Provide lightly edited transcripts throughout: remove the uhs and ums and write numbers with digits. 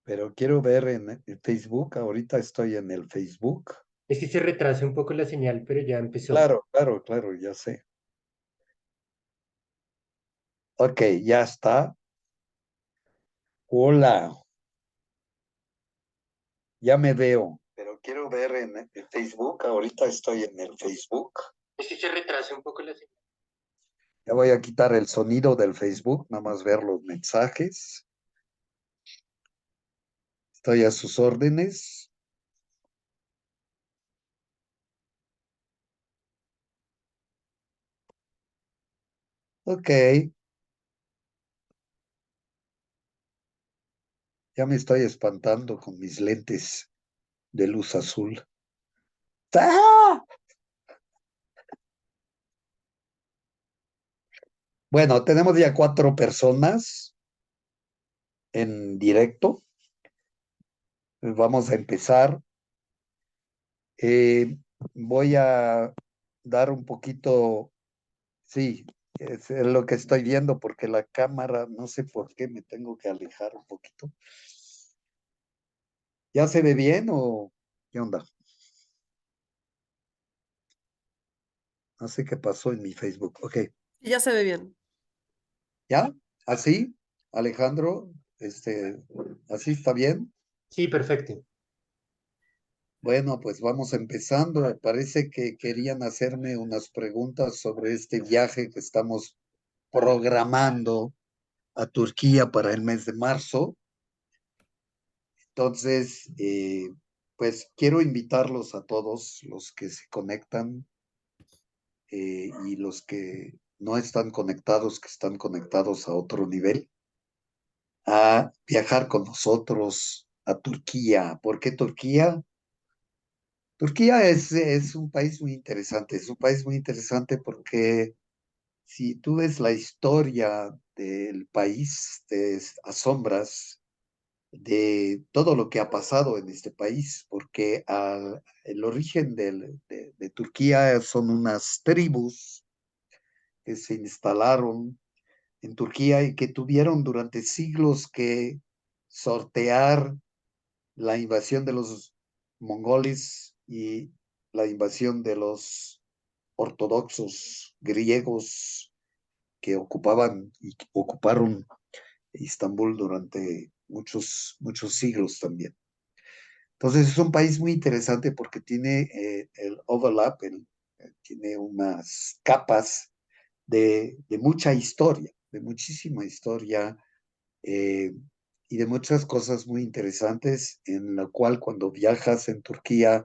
pero quiero ver en el Facebook. Ahorita estoy en el Facebook. Es que se retrasa un poco la señal, pero ya empezó. Claro, claro, claro, ya sé. Ok, ya está. Hola, ya me veo, pero quiero ver en el Facebook. Ahorita estoy en el Facebook. Es que se retrasa un poco la señal. Ya voy a quitar el sonido del Facebook, nada más ver los mensajes. Estoy a sus órdenes. Ok, ya me estoy espantando con mis lentes de luz azul. ¡Ah! Bueno, tenemos ya 4 personas en directo. Vamos a empezar. Eh, Voy a dar un poquito, sí, es lo que estoy viendo porque la cámara, no sé por qué, me tengo que alejar un poquito. ¿Ya se ve bien o qué onda? No sé qué pasó en mi Facebook. Ok, Y ya se ve bien. ¿ya? ¿Así, Alejandro? ¿Así está bien? Sí, perfecto. Bueno, pues vamos empezando. Parece que querían hacerme unas preguntas sobre este viaje que estamos programando a Turquía para el mes de marzo. Entonces, pues quiero invitarlos a todos los que se conectan y los que no están conectados, que están conectados a otro nivel, a viajar con nosotros a Turquía. ¿Por qué Turquía? Turquía es un país muy interesante, es un país muy interesante porque si tú ves la historia del país, te asombras de todo lo que ha pasado en este país, porque el origen de Turquía son unas tribus que se instalaron en Turquía y que tuvieron durante siglos que sortear la invasión de los mongoles y la invasión de los ortodoxos griegos que ocupaban y ocuparon Istambul durante muchos, muchos siglos también. Entonces es un país muy interesante porque tiene el overlap, tiene unas capas de mucha historia, de muchísima historia eh, y de muchas cosas muy interesantes, en la cual cuando viajas en Turquía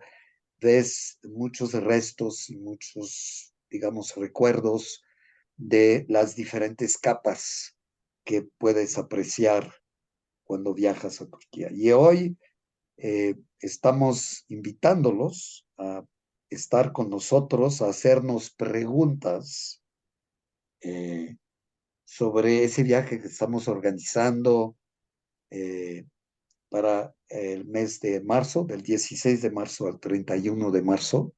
ves muchos restos y muchos, digamos, recuerdos de las diferentes capas que puedes apreciar cuando viajas a Turquía. Y hoy estamos invitándolos a estar con nosotros, a hacernos preguntas eh, sobre ese viaje que estamos organizando eh, para el mes de marzo, del 16 de marzo al 31 de marzo.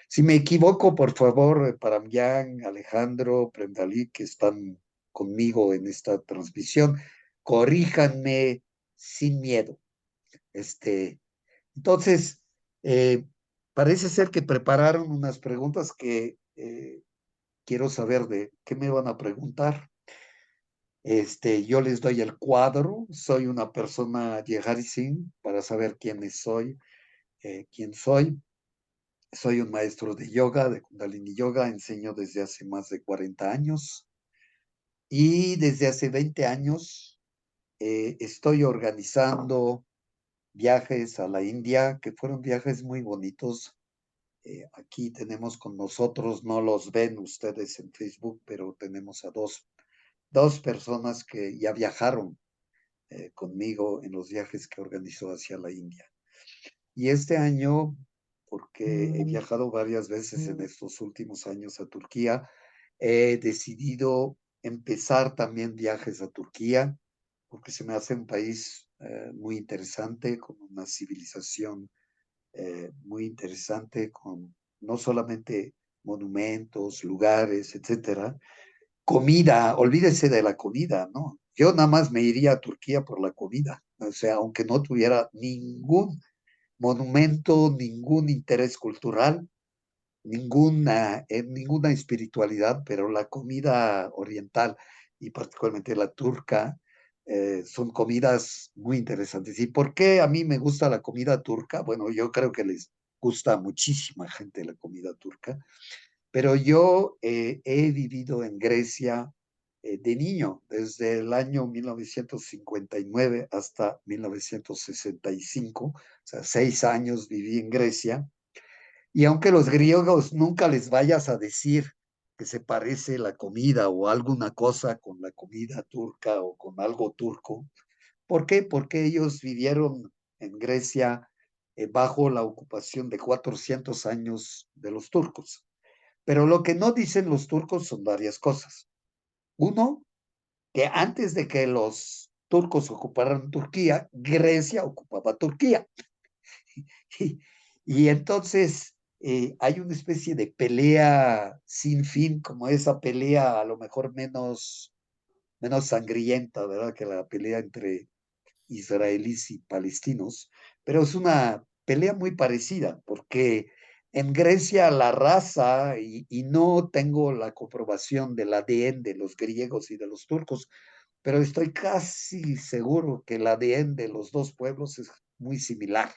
Si me equivoco, por favor, Paramyan, Alejandro, Prendalí, que están conmigo en esta transmisión, corríjanme sin miedo. Este, entonces, parece ser que prepararon unas preguntas que quiero saber de qué me van a preguntar. Yo les doy el cuadro, soy una persona Yeharizin para saber quién soy. Soy un maestro de yoga, de Kundalini Yoga, enseño desde hace más de 40 años y desde hace 20 años estoy organizando viajes a la India, que fueron viajes muy bonitos. Aquí tenemos con nosotros, no los ven ustedes en Facebook, pero tenemos a dos personas que ya viajaron conmigo en los viajes que organizó hacia la India. Y este año, porque he viajado varias veces en estos últimos años a Turquía, he decidido empezar también viajes a Turquía, porque se me hace un país muy interesante, con una civilización muy interesante, con no solamente monumentos, lugares, etcétera. Comida, olvídese de la comida, ¿no? Yo nada más me iría a Turquía por la comida, o sea, aunque no tuviera ningún monumento, ningún interés cultural, ninguna espiritualidad, pero la comida oriental y particularmente la turca son comidas muy interesantes. ¿Y por qué a mí me gusta la comida turca? Bueno, yo creo que les gusta a muchísima gente la comida turca, pero yo he vivido en Grecia de niño, desde el año 1959 hasta 1965, o sea, 6 años viví en Grecia. Y aunque los griegos nunca les vayas a decir que se parece la comida o alguna cosa con la comida turca o con algo turco, ¿por qué? Porque ellos vivieron en Grecia bajo la ocupación de 400 años de los turcos. Pero lo que no dicen los turcos son varias cosas. Uno, que antes de que los turcos ocuparan Turquía, Grecia ocupaba Turquía. Y, y entonces hay una especie de pelea sin fin, como esa pelea a lo mejor menos sangrienta, ¿verdad? Que la pelea entre israelíes y palestinos, pero es una pelea muy parecida, porque en Grecia la raza, y no tengo la comprobación del ADN de los griegos y de los turcos, pero estoy casi seguro que el ADN de los dos pueblos es muy similar,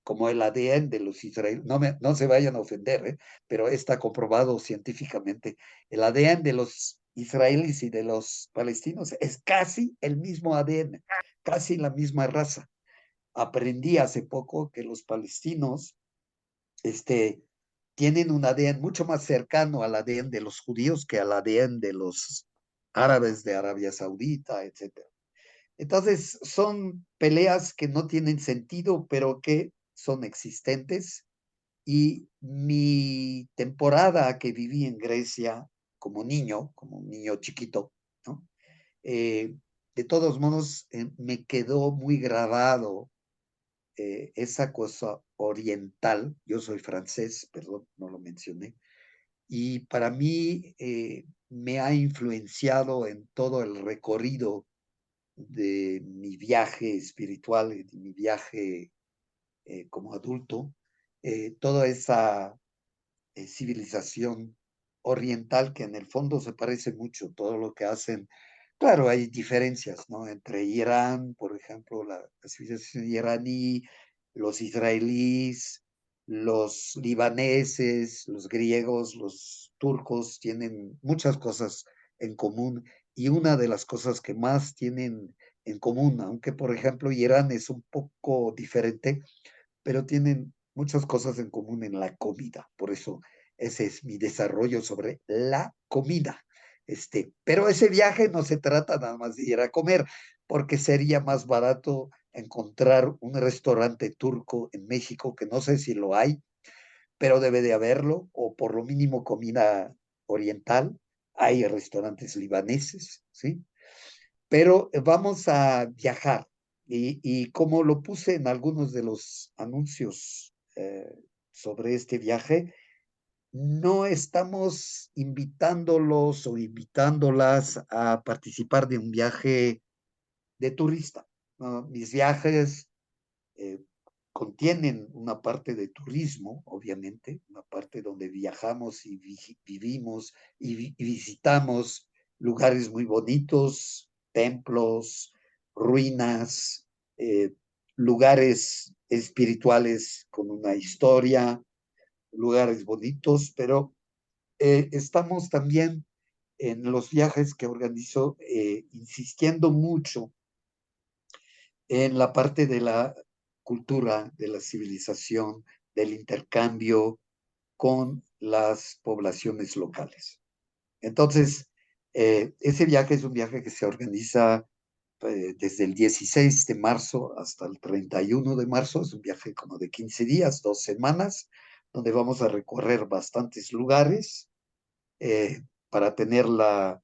como el ADN de los israelíes. No se vayan a ofender, pero está comprobado científicamente. El ADN de los israelíes y de los palestinos es casi el mismo ADN, casi la misma raza. Aprendí hace poco que los palestinos este, tienen un ADN mucho más cercano al ADN de los judíos que al ADN de los árabes de Arabia Saudita, etcétera. Entonces, son peleas que no tienen sentido, pero que son existentes. Y mi temporada que viví en Grecia como un niño chiquito, ¿no? Eh, de todos modos, me quedó muy grabado esa cosa oriental. Yo soy francés, perdón, no lo mencioné. Y para mí me ha influenciado en todo el recorrido de mi viaje espiritual, de mi viaje como adulto, toda esa civilización oriental que en el fondo se parece mucho, todo lo que hacen. Claro, hay diferencias, ¿no? Entre Irán, por ejemplo, la civilización iraní, los israelíes, los libaneses, los griegos, los turcos tienen muchas cosas en común y una de las cosas que más tienen en común, aunque por ejemplo Irán es un poco diferente, pero tienen muchas cosas en común en la comida. Por eso ese es mi desarrollo sobre la comida. Pero ese viaje no se trata nada más de ir a comer, porque sería más barato encontrar un restaurante turco en México, que no sé si lo hay, pero debe de haberlo, o por lo mínimo comida oriental. Hay restaurantes libaneses, ¿sí? Pero vamos a viajar y como lo puse en algunos de los anuncios sobre este viaje, no estamos invitándolos o invitándolas a participar de un viaje de turista, ¿no? Mis viajes eh, contienen una parte de turismo, obviamente, una parte donde viajamos y vivimos y visitamos lugares muy bonitos, templos, ruinas, eh, lugares espirituales con una historia, lugares bonitos, pero estamos también en los viajes que organizo insistiendo mucho en la parte de la cultura, de la civilización, del intercambio con las poblaciones locales. Entonces, ese viaje es un viaje que se organiza desde el 16 de marzo hasta el 31 de marzo. Es un viaje como de 15 días, 2 semanas, donde vamos a recorrer bastantes lugares para tener la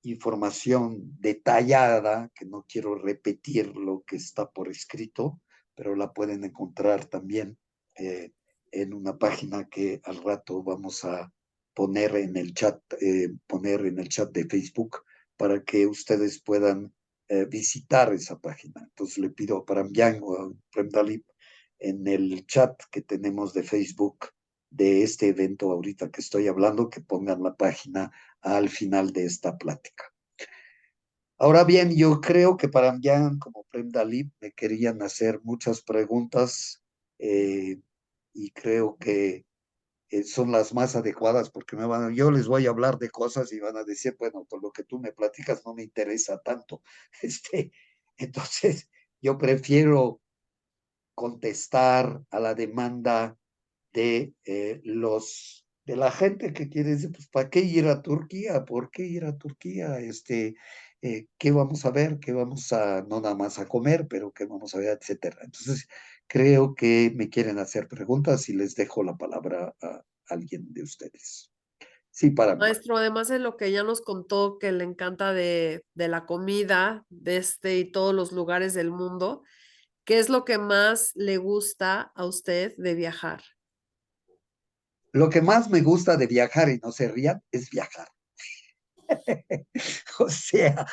información detallada, que no quiero repetir lo que está por escrito, pero la pueden encontrar también en una página que al rato vamos a poner en el chat de Facebook para que ustedes puedan visitar esa página. Entonces le pido a Parambian o a Prem Dalip en el chat que tenemos de Facebook de este evento ahorita que estoy hablando, que pongan la página al final de esta plática. Ahora bien, yo creo que Parambian como Prem Dalip me querían hacer muchas preguntas y creo que son las más adecuadas porque yo les voy a hablar de cosas y van a decir, bueno, por lo que tú me platicas no me interesa tanto. Este, entonces, yo prefiero contestar a la demanda de la gente que quiere decir, pues, ¿para qué ir a Turquía? ¿Por qué ir a Turquía? ¿Qué vamos a ver? ¿Qué vamos a, no nada más a comer, pero qué vamos a ver, etcétera? Entonces, creo que me quieren hacer preguntas y les dejo la palabra a alguien de ustedes. Sí, para mí. Maestro, además de lo que ya nos contó que le encanta de la comida de este y todos los lugares del mundo, ¿qué es lo que más le gusta a usted de viajar? Lo que más me gusta de viajar, y no se rían, es viajar. O sea,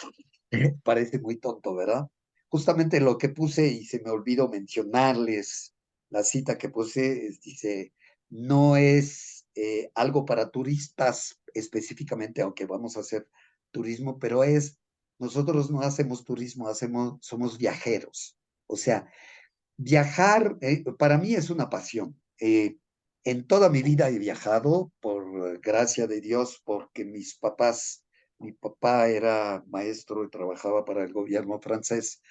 parece muy tonto, ¿verdad? Justamente lo que puse y se me olvidó mencionarles, la cita que puse dice, no es algo para turistas específicamente, aunque vamos a hacer turismo, pero nosotros no hacemos turismo, somos viajeros. O sea, viajar para mí es una pasión. En toda mi vida he viajado, por gracia de Dios, porque mi papá era maestro y trabajaba para el gobierno francés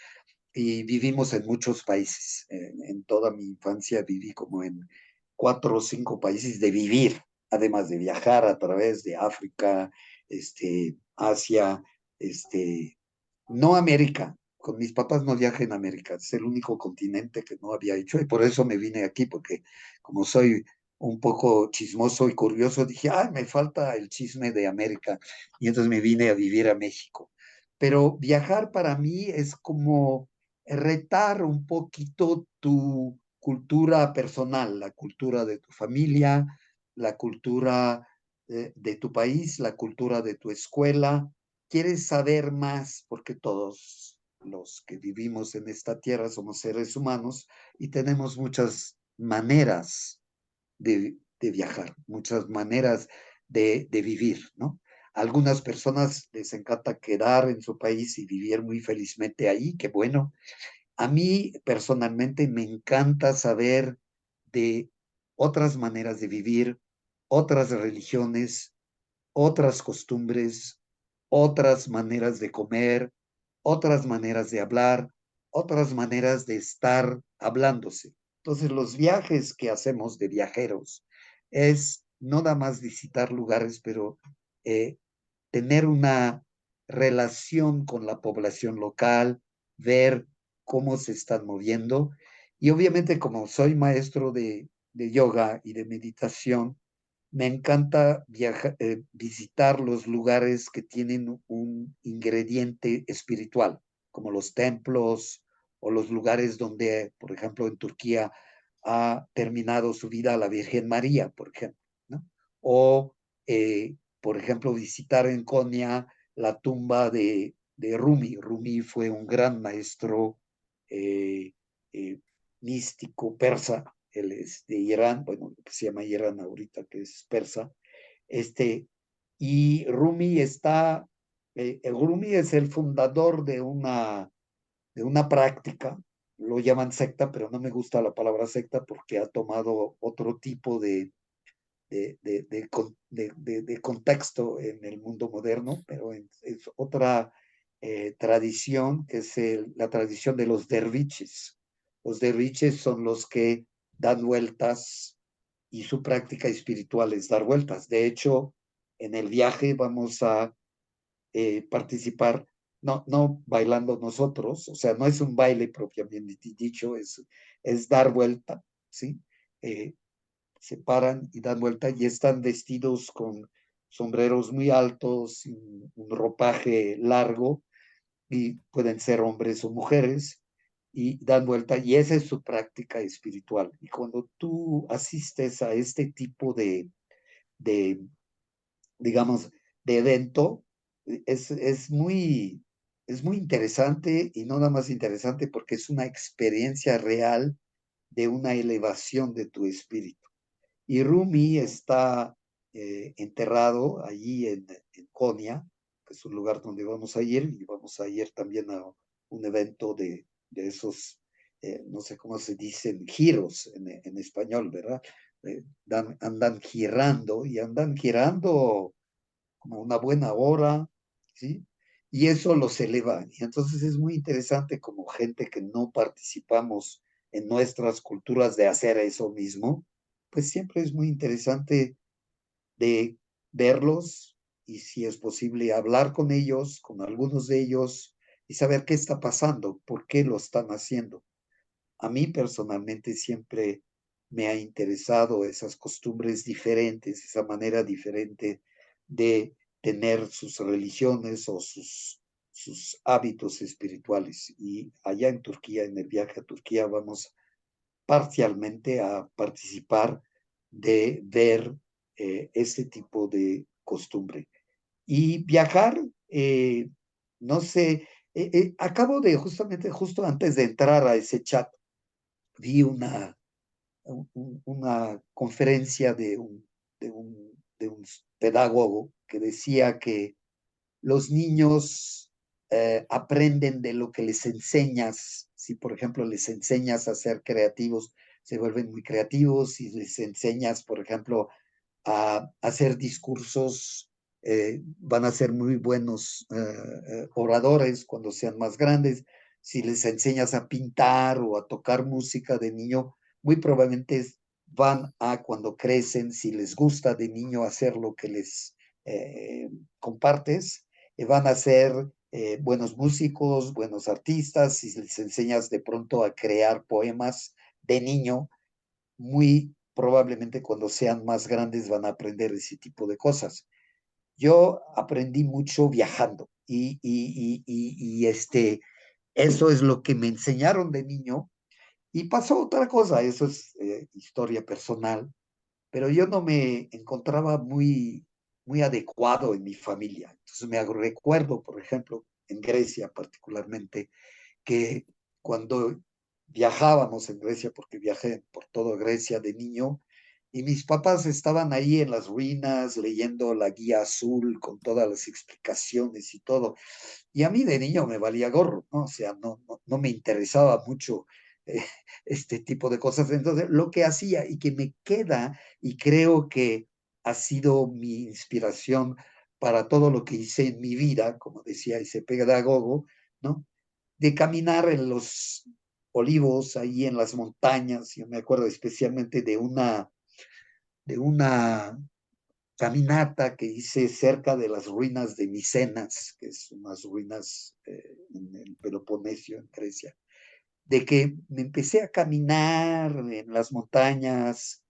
y vivimos en muchos países. En toda mi infancia viví como en 4 o 5 países de vivir, además de viajar a través de África, Asia, no América. Con mis papás no viajé en América, es el único continente que no había hecho y por eso me vine aquí, porque como soy un poco chismoso y curioso, dije, ay, me falta el chisme de América y entonces me vine a vivir a México. Pero viajar para mí es como retar un poquito tu cultura personal, la cultura de tu familia, la cultura de tu país, la cultura de tu escuela. Quieres saber más porque todos los que vivimos en esta tierra somos seres humanos y tenemos muchas maneras de viajar, muchas maneras de vivir, ¿no? Algunas personas les encanta quedar en su país y vivir muy felizmente ahí, qué bueno. A mí personalmente me encanta saber de otras maneras de vivir, otras religiones, otras costumbres, otras maneras de comer, otras maneras de hablar, otras maneras de estar hablándose. Entonces, los viajes que hacemos de viajeros es no nada más visitar lugares, pero eh, tener una relación con la población local, ver cómo se están moviendo. Y obviamente, como soy maestro de yoga y de meditación, me encanta visitar los lugares que tienen un ingrediente espiritual, como los templos o los lugares donde, por ejemplo, en Turquía ha terminado su vida la Virgen María, por ejemplo, ¿no? O, por ejemplo, visitar en Konya la tumba de Rumi. Rumi fue un gran maestro eh, eh, místico persa, él es de Irán, bueno, que se llama Irán ahorita, que es persa, y Rumi es el fundador de una práctica, lo llaman secta, pero no me gusta la palabra secta porque ha tomado otro tipo de contexto en el mundo moderno, pero es otra tradición, que es la tradición de los derviches. Los derviches son los que dan vueltas y su práctica espiritual es dar vueltas. De hecho, en el viaje vamos a participar, no bailando nosotros, o sea, no es un baile propiamente dicho, es dar vuelta, ¿sí? Eh, Se paran y dan vuelta y están vestidos con sombreros muy altos, un ropaje largo, y pueden ser hombres o mujeres, y dan vuelta, y esa es su práctica espiritual. Y cuando tú asistes a este tipo de digamos, de evento, es muy, es muy interesante y no nada más interesante porque es una experiencia real de una elevación de tu espíritu. Y Rumi está enterrado allí en Konya, que es un lugar donde vamos a ir, y vamos a ir también a un evento de esos, no sé cómo se dicen, giros en español, ¿verdad? Andan girando y andan girando como una buena hora, ¿sí? Y eso los eleva. Y entonces es muy interesante como gente que no participamos en nuestras culturas de hacer eso mismo, pues siempre es muy interesante de verlos y si es posible hablar con ellos, con algunos de ellos y saber qué está pasando, por qué lo están haciendo. A mí personalmente siempre me ha interesado esas costumbres diferentes, esa manera diferente de tener sus religiones o sus hábitos espirituales. Y allá en Turquía, en el viaje a Turquía, vamos parcialmente a participar de ver este tipo de costumbre. Y viajar, no sé, acabo de justamente, justo antes de entrar a ese chat, vi una conferencia de un pedagogo que decía que los niños aprenden de lo que les enseñas. Si, por ejemplo, les enseñas a ser creativos, se vuelven muy creativos. Si les enseñas, por ejemplo, a hacer discursos, van a ser muy buenos oradores cuando sean más grandes. Si les enseñas a pintar o a tocar música de niño, muy probablemente van a, cuando crecen, si les gusta de niño hacer lo que les compartes, van a ser buenos músicos, buenos artistas. Si les enseñas de pronto a crear poemas de niño, muy probablemente cuando sean más grandes van a aprender ese tipo de cosas. Yo aprendí mucho viajando y eso es lo que me enseñaron de niño y pasó otra cosa, eso es historia personal, pero yo no me encontraba muy adecuado en mi familia. Entonces me recuerdo, por ejemplo, en Grecia particularmente, que cuando viajábamos en Grecia, porque viajé por toda Grecia de niño, y mis papás estaban ahí en las ruinas leyendo la guía azul con todas las explicaciones y todo. Y a mí de niño me valía gorro, ¿no? O sea, no me interesaba mucho eh, este tipo de cosas. Entonces, lo que hacía y que me queda, y creo que ha sido mi inspiración para todo lo que hice en mi vida, como decía ese pedagogo, ¿no? De caminar en los olivos, ahí en las montañas. Yo me acuerdo especialmente de una caminata que hice cerca de las ruinas de Micenas, que es unas ruinas en el Peloponesio, en Grecia, de que me empecé a caminar en las montañas,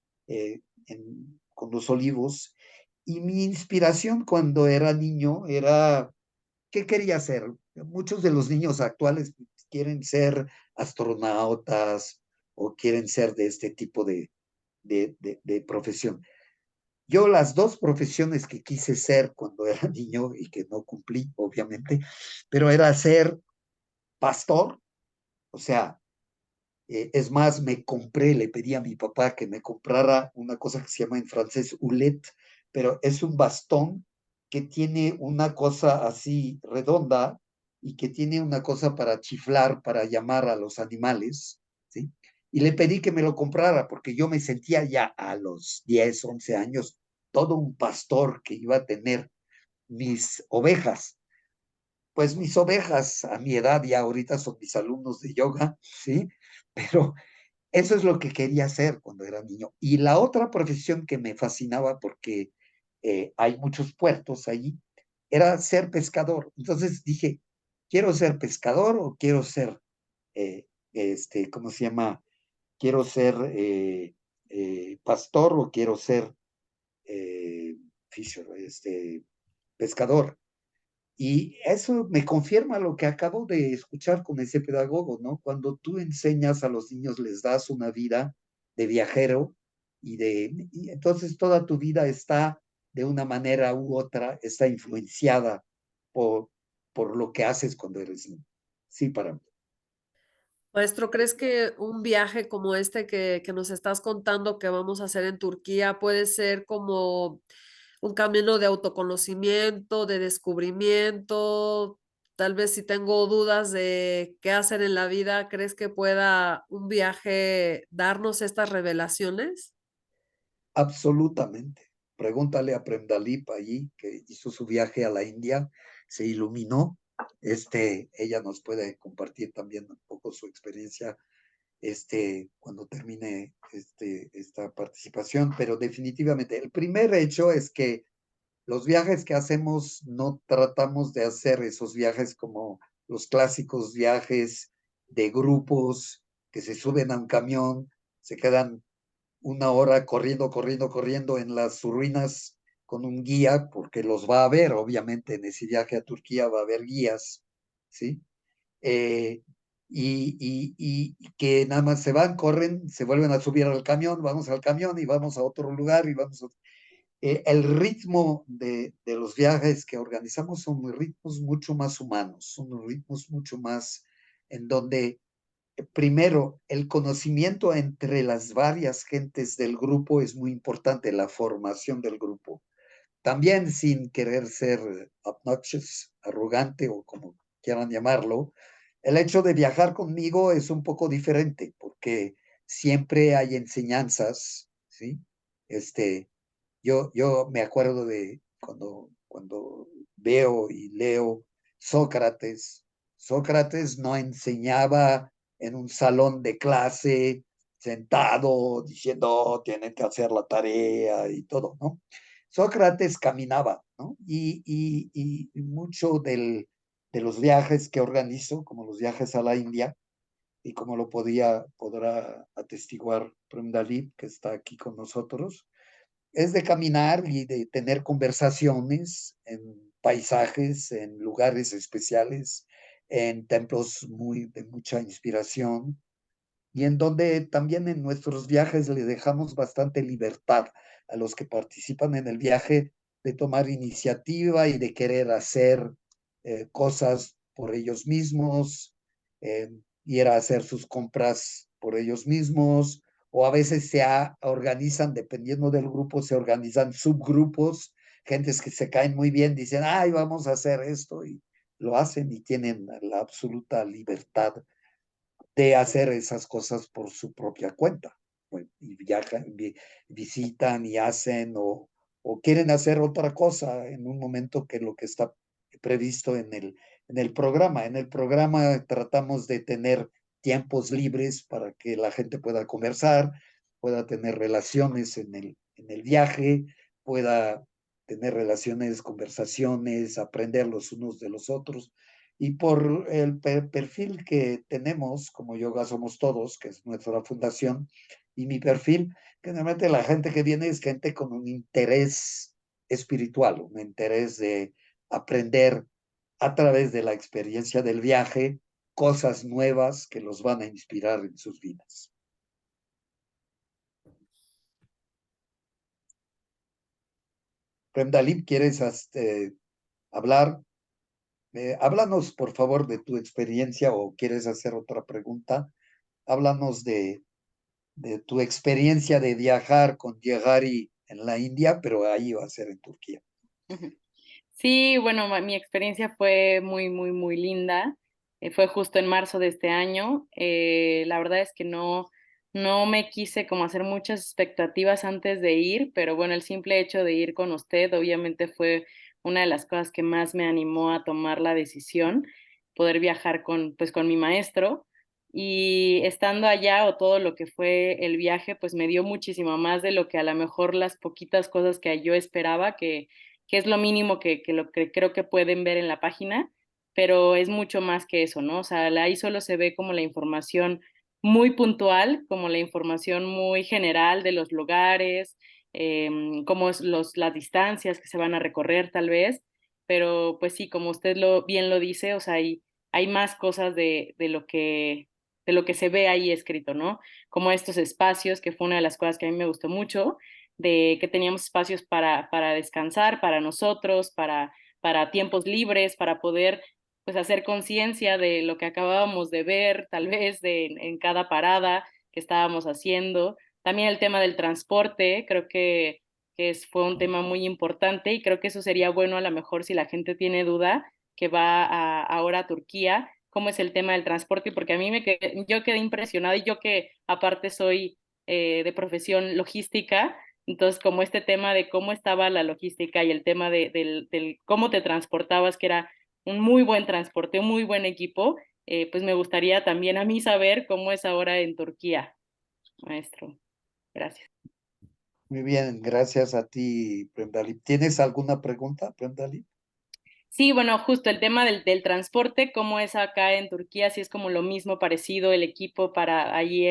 con los olivos, y mi inspiración cuando era niño era, ¿qué quería hacer? Muchos de los niños actuales quieren ser astronautas o quieren ser de este tipo de profesión. Yo las dos profesiones que quise ser cuando era niño y que no cumplí, obviamente, pero era ser pastor, o sea, es más, le pedí a mi papá que me comprara una cosa que se llama en francés oulet, pero es un bastón que tiene una cosa así redonda y que tiene una cosa para chiflar, para llamar a los animales, ¿sí? Y le pedí que me lo comprara porque yo me sentía ya a los 10, 11 años todo un pastor que iba a tener mis ovejas. Pues mis ovejas a mi edad ya ahorita son mis alumnos de yoga, ¿sí? Pero eso es lo que quería hacer cuando era niño. Y la otra profesión que me fascinaba porque hay muchos puertos allí, era ser pescador. Entonces dije, ¿quiero ser pescador o quiero ser, ¿cómo se llama? ¿Quiero ser pastor o quiero ser eh, fisher, pescador? Y eso me confirma lo que acabo de escuchar con ese pedagogo, ¿no? Cuando tú enseñas a los niños, les das una vida de viajero y entonces toda tu vida está de una manera u otra, está influenciada por por lo que haces cuando eres niño. Sí, para mí. Maestro, ¿crees que un viaje como este que nos estás contando que vamos a hacer en Turquía puede ser como un camino de autoconocimiento, de descubrimiento? Tal vez si tengo dudas de qué hacer en la vida, ¿crees que pueda un viaje darnos estas revelaciones? Absolutamente. Pregúntale a Premdalip allí, que hizo su viaje a la India, se iluminó. Ella nos puede compartir también un poco su experiencia cuando termine esta participación, pero definitivamente el primer hecho es que los viajes que hacemos no tratamos de hacer esos viajes como los clásicos viajes de grupos que se suben a un camión, se quedan una hora corriendo en las ruinas con un guía, porque los va a ver, obviamente en ese viaje a Turquía va a haber guías, ¿sí? Eh, y que nada más se van, corren, se vuelven a subir al camión, vamos al camión y vamos a otro lugar y vamos a... el ritmo de los viajes que organizamos son ritmos mucho más humanos, son ritmos mucho más en donde primero, el conocimiento entre las varias gentes del grupo es muy importante, la formación del grupo. También sin querer ser obnoxious, arrogante o como quieran llamarlo, el hecho de viajar conmigo es un poco diferente porque siempre hay enseñanzas, ¿sí? Yo me acuerdo de cuando veo y leo Sócrates. Sócrates no enseñaba en un salón de clase sentado diciendo "Oh, tienen que hacer la tarea y todo, ¿no? Sócrates caminaba, ¿no? Y mucho de los viajes que organizo, como los viajes a la India, y como podrá atestiguar Prem Dalip, que está aquí con nosotros, es de caminar y de tener conversaciones en paisajes, en lugares especiales, en templos de mucha inspiración y en donde también en nuestros viajes le dejamos bastante libertad a los que participan en el viaje de tomar iniciativa y de querer hacer cosas por ellos mismos, eh, ir a hacer sus compras por ellos mismos, o a veces organizan, dependiendo del grupo, se organizan subgrupos, gentes que se caen muy bien, dicen, ay, vamos a hacer esto, y lo hacen y tienen la absoluta libertad de hacer esas cosas por su propia cuenta. Bueno, y viajan, visitan y hacen o quieren hacer otra cosa en un momento que lo que está previsto en el programa. En el programa tratamos de tener tiempos libres para que la gente pueda conversar, pueda tener relaciones en el viaje, pueda tener relaciones, conversaciones, aprender los unos de los otros. Y por el perfil que tenemos, como Yoga Somos Todos, que es nuestra fundación, y mi perfil, generalmente la gente que viene es gente con un interés espiritual, un interés de aprender a través de la experiencia del viaje cosas nuevas que los van a inspirar en sus vidas. Prem Dalip, ¿quieres hablar? Háblanos, por favor, de tu experiencia o quieres hacer otra pregunta. Háblanos de tu experiencia de viajar con Yehari en la India, pero ahí va a ser en Turquía. Sí, bueno, mi experiencia fue muy linda. Fue justo en marzo de este año. La verdad es que no me quise como hacer muchas expectativas antes de ir, pero bueno, el simple hecho de ir con usted obviamente fue una de las cosas que más me animó a tomar la decisión, poder viajar pues con mi maestro. Y estando allá o todo lo que fue el viaje, pues me dio muchísimo más de lo que a lo mejor las poquitas cosas que yo esperaba, que es lo mínimo lo que creo que pueden ver en la página, pero es mucho más que eso, ¿no? O sea, ahí solo se ve como la información muy puntual, como la información muy general de los lugares, como las distancias que se van a recorrer tal vez, pero pues sí, como usted bien lo dice, o sea, hay más cosas de lo que se ve ahí escrito, ¿no? Como estos espacios, que fue una de las cosas que a mí me gustó mucho, de que teníamos espacios para descansar, para nosotros, para tiempos libres, para poder pues hacer conciencia de lo que acabábamos de ver, tal vez en cada parada que estábamos haciendo. También el tema del transporte, creo fue un tema muy importante y creo que eso sería bueno a lo mejor si la gente tiene duda que va ahora a Turquía, cómo es el tema del transporte, porque a mí yo quedé impresionada y yo que aparte soy de profesión logística, entonces como este tema de cómo estaba la logística y el tema del cómo te transportabas, que era un muy buen transporte, un muy buen equipo, pues me gustaría también a mí saber cómo es ahora en Turquía, maestro. Gracias. Muy bien, gracias a ti, Premdali. ¿Tienes alguna pregunta, Premdali? Sí, bueno, justo el tema del transporte, cómo es acá en Turquía, si es como lo mismo parecido el equipo para allí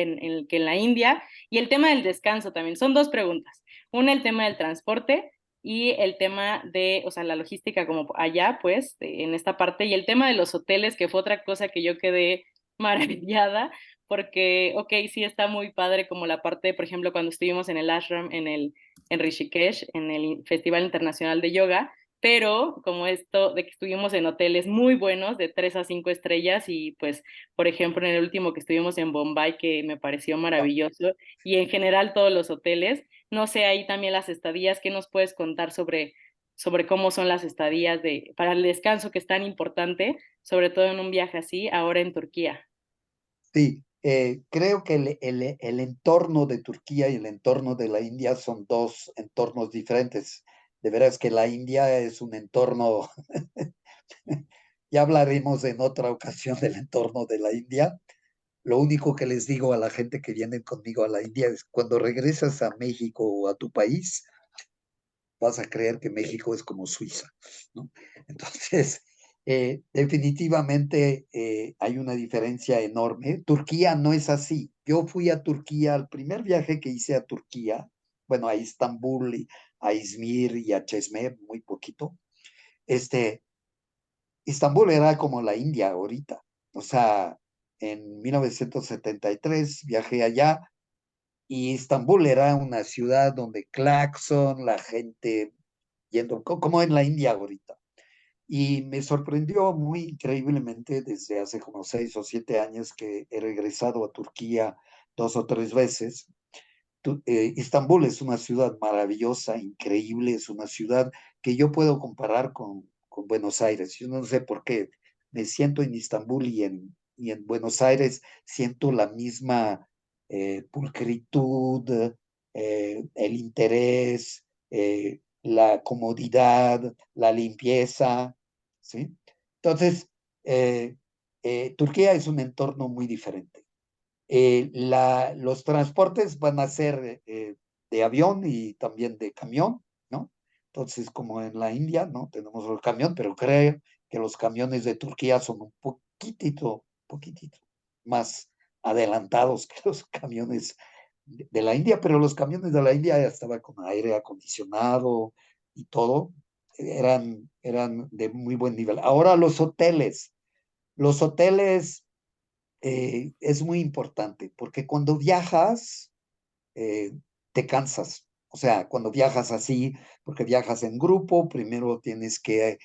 que en la India, y el tema del descanso también. Son dos preguntas. Una, el tema del transporte y el tema de, o sea, la logística como allá, pues, en esta parte, y el tema de los hoteles, que fue otra cosa que yo quedé maravillada, porque, ok, sí está muy padre como la parte, por ejemplo, cuando estuvimos en el ashram, en Rishikesh, en el Festival Internacional de Yoga, pero como esto de que estuvimos en hoteles muy buenos, de 3 a 5 estrellas, y pues, por ejemplo, en el último que estuvimos en Bombay, que me pareció maravilloso, y en general todos los hoteles, no sé, ahí también las estadías, ¿qué nos puedes contar sobre cómo son las estadías para el descanso, que es tan importante, sobre todo en un viaje así, ahora en Turquía? Sí, creo que el entorno de Turquía y el entorno de la India son dos entornos diferentes. De veras que la India es un entorno, ya hablaremos en otra ocasión del entorno de la India. Lo único que les digo a la gente que viene conmigo a la India es cuando regresas a México o a tu país, vas a creer que México es como Suiza, ¿no? Entonces, definitivamente hay una diferencia enorme. Turquía no es así. Yo fui a Turquía, el primer viaje que hice a Turquía, bueno, a Estambul, a Izmir y a Çeşme, muy poquito. Estambul era como la India ahorita. O sea, en 1973 viajé allá y Estambul era una ciudad donde claxon, la gente yendo, como en la India ahorita. Y me sorprendió muy increíblemente desde hace como 6 o 7 años que he regresado a Turquía 2 o 3 veces. Estambul es una ciudad maravillosa, increíble, es una ciudad que yo puedo comparar con Buenos Aires. Yo no sé por qué me siento en Estambul y en Buenos Aires siento la misma pulcritud, el interés, la comodidad, la limpieza, ¿sí? Entonces, Turquía es un entorno muy diferente. Los transportes van a ser de avión y también de camión, ¿no? Entonces, como en la India, ¿no? Tenemos el camión, pero creo que los camiones de Turquía son un poquitito más adelantados que los camiones de la India, pero los camiones de la India ya estaban con aire acondicionado y todo, eran de muy buen nivel. Ahora los hoteles es muy importante porque cuando viajas, eh, te cansas. O sea, cuando viajas así, porque viajas en grupo, primero tienes que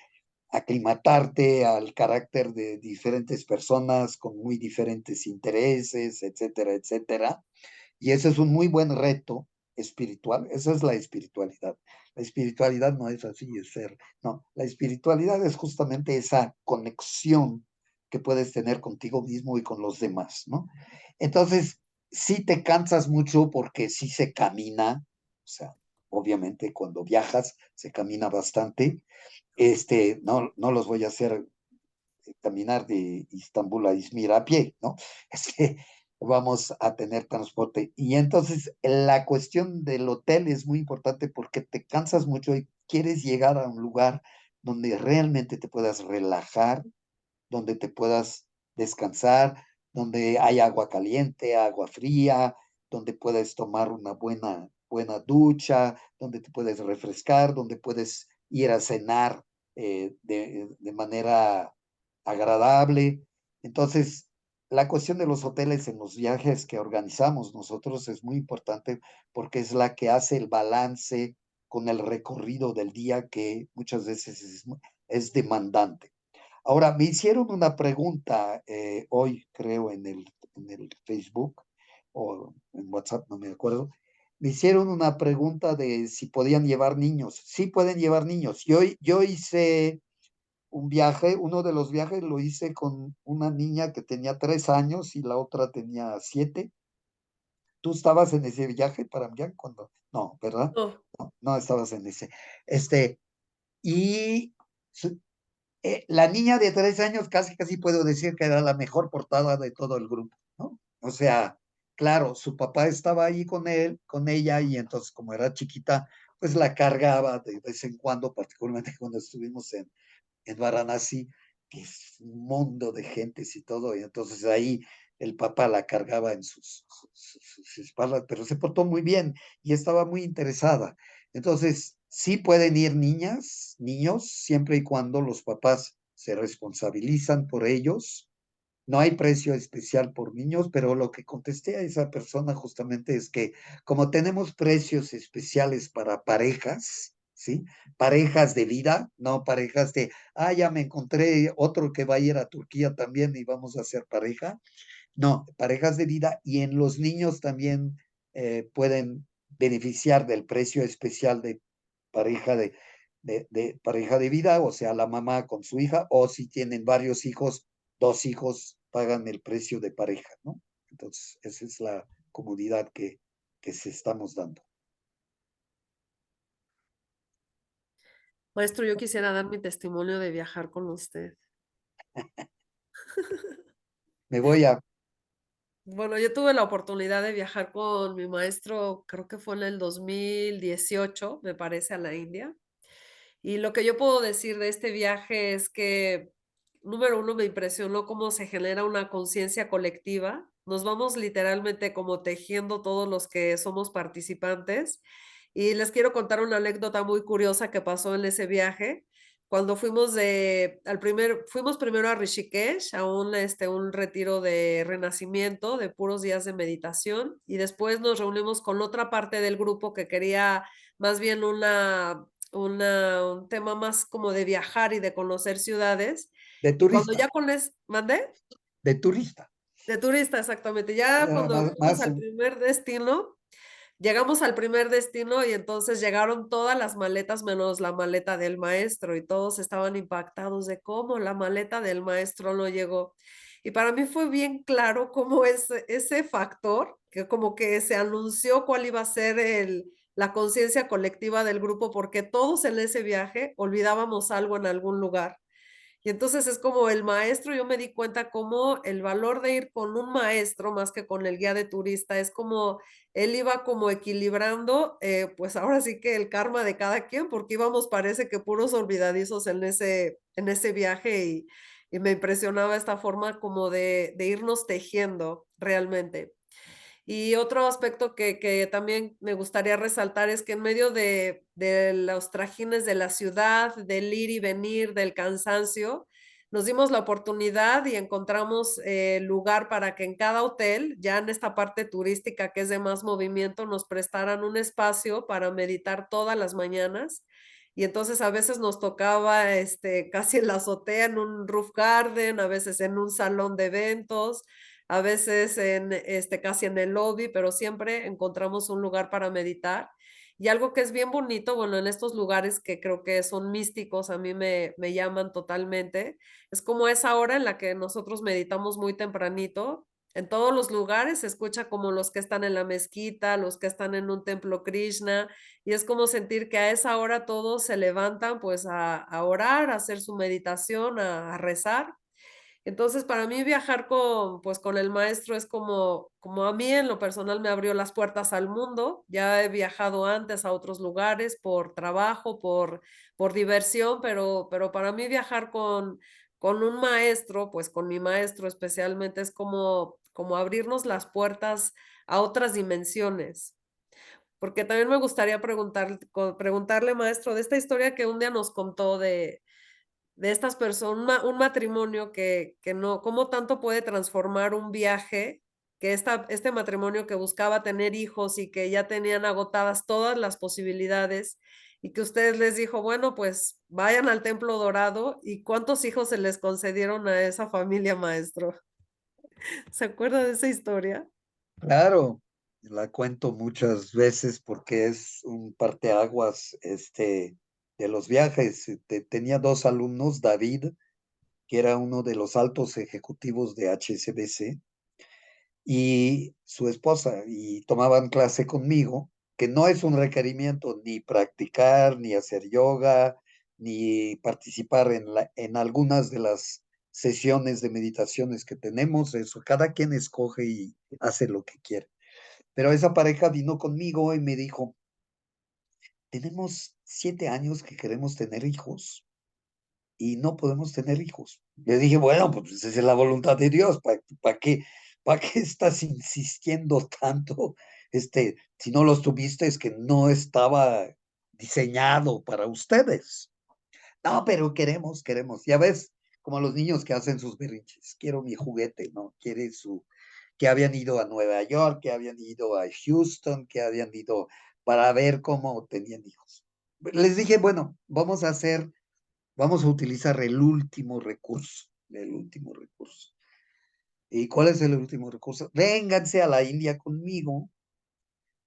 aclimatarte al carácter de diferentes personas con muy diferentes intereses, etcétera, etcétera. Y ese es un muy buen reto espiritual. Esa es la espiritualidad. La espiritualidad no es así, es ser. No, la espiritualidad es justamente esa conexión que puedes tener contigo mismo y con los demás, ¿no? Entonces, sí te cansas mucho porque sí se camina, o sea, obviamente cuando viajas se camina bastante. No los voy a hacer caminar de Istambul a Izmir a pie, ¿no? Este, vamos a tener transporte. Y entonces la cuestión del hotel es muy importante porque te cansas mucho y quieres llegar a un lugar donde realmente te puedas relajar, donde te puedas descansar, donde hay agua caliente, agua fría, donde puedes tomar una buena ducha, donde te puedes refrescar, donde puedes ir a cenar de manera agradable. Entonces, la cuestión de los hoteles en los viajes que organizamos nosotros es muy importante porque es la que hace el balance con el recorrido del día que muchas veces es demandante. Ahora, me hicieron una pregunta hoy, creo, en el Facebook o en WhatsApp, no me acuerdo. Me hicieron una pregunta de si podían llevar niños. Sí pueden llevar niños. Yo hice un viaje, uno de los viajes lo hice con una niña que tenía 3 años y la otra tenía 7. ¿Tú estabas en ese viaje para Miami cuando? No, ¿verdad? No, No, no estabas en ese. Este, y la niña de 3 años casi puedo decir que era la mejor portada de todo el grupo, ¿no? O sea, claro, su papá estaba ahí con él, con ella, y entonces como era chiquita, pues la cargaba de vez en cuando, particularmente cuando estuvimos en Varanasi, que es un mundo de gentes y todo, y entonces ahí el papá la cargaba en sus espaldas, pero se portó muy bien y estaba muy interesada. Entonces, sí pueden ir niñas, niños, siempre y cuando los papás se responsabilizan por ellos. No hay precio especial por niños, pero lo que contesté a esa persona justamente es que como tenemos precios especiales para parejas, ¿sí? Parejas de vida, no parejas de, ya me encontré otro que va a ir a Turquía también y vamos a hacer pareja. No, parejas de vida, y en los niños también pueden beneficiar del precio especial de pareja de pareja de vida, o sea, la mamá con su hija, o si tienen varios hijos, 2 hijos pagan el precio de pareja, ¿no? Entonces, esa es la comodidad que se estamos dando. maestro, yo quisiera dar mi testimonio de viajar con usted. Me voy a, Bueno, yo tuve la oportunidad de viajar con mi maestro, creo que fue en el 2018, me parece, a la India. Y lo que yo puedo decir de este viaje es que, número uno, me impresionó cómo se genera una conciencia colectiva. Nos vamos literalmente como tejiendo todos los que somos participantes. Y les quiero contar una anécdota muy curiosa que pasó en ese viaje. Cuando fuimos primero a Rishikesh, a un retiro de renacimiento, de puros días de meditación, y después nos reunimos con otra parte del grupo que quería más bien un tema más como de viajar y de conocer ciudades. de Y cuando turista, ya ¿mandé? de turista. De turista, exactamente. Ya cuando Más, fuimos más al primer destino, llegamos al primer destino y entonces llegaron todas las maletas menos la maleta del maestro y todos estaban impactados de cómo la maleta del maestro no llegó. Y para mí fue bien claro cómo ese factor, que como que se anunció cuál iba a ser la conciencia colectiva del grupo, porque todos en ese viaje olvidábamos algo en algún lugar. Y entonces es como el maestro, yo me di cuenta cómo el valor de ir con un maestro más que con el guía de turista es como él iba como equilibrando, pues ahora sí que el karma de cada quien, porque íbamos parece que puros olvidadizos en ese viaje y me impresionaba esta forma como de irnos tejiendo realmente. Y otro aspecto que también me gustaría resaltar es que en medio de los trajines de la ciudad, del ir y venir, del cansancio, nos dimos la oportunidad y encontramos lugar para que en cada hotel, ya en esta parte turística que es de más movimiento, nos prestaran un espacio para meditar todas las mañanas. Y entonces a veces nos tocaba casi en la azotea, en un roof garden, a veces en un salón de eventos, a veces casi en el lobby, pero siempre encontramos un lugar para meditar. Y algo que es bien bonito, bueno, en estos lugares que creo que son místicos, a mí me llaman totalmente, es como esa hora en la que nosotros meditamos muy tempranito. En todos los lugares se escucha como los que están en la mezquita, los que están en un templo Krishna, y es como sentir que a esa hora todos se levantan pues a orar, a hacer su meditación, a rezar. Entonces, para mí viajar pues, con el maestro es como a mí en lo personal me abrió las puertas al mundo. Ya he viajado antes a otros lugares por trabajo, por diversión, pero para mí viajar con un maestro, pues con mi maestro especialmente, es como abrirnos las puertas a otras dimensiones. Porque también me gustaría preguntarle, maestro, de esta historia que un día nos contó de estas personas, un matrimonio que no, cómo tanto puede transformar un viaje, que este matrimonio que buscaba tener hijos y que ya tenían agotadas todas las posibilidades, y que ustedes les dijo, bueno, pues vayan al Templo Dorado. ¿Y cuántos hijos se les concedieron a esa familia, maestro? ¿Se acuerda de esa historia? Claro, la cuento muchas veces porque es un parteaguas de los viajes. Tenía dos alumnos, David, que era uno de los altos ejecutivos de HSBC, y su esposa, y tomaban clase conmigo, que no es un requerimiento ni practicar, ni hacer yoga, ni participar en algunas de las sesiones de meditaciones que tenemos. Eso, cada quien escoge y hace lo que quiere. Pero esa pareja vino conmigo y me dijo, tenemos 7 años que queremos tener hijos y no podemos tener hijos. Le dije, bueno, pues esa es la voluntad de Dios. ¿Para qué estás insistiendo tanto? Si no los tuviste es que no estaba diseñado para ustedes. No, pero queremos. Ya ves, como los niños que hacen sus berrinches. Quiero mi juguete, ¿no? Que habían ido a Nueva York, que habían ido a Houston, que habían ido para ver cómo tenían hijos. Les dije, bueno, vamos a utilizar el último recurso, el último recurso. ¿Y cuál es el último recurso? Vénganse a la India conmigo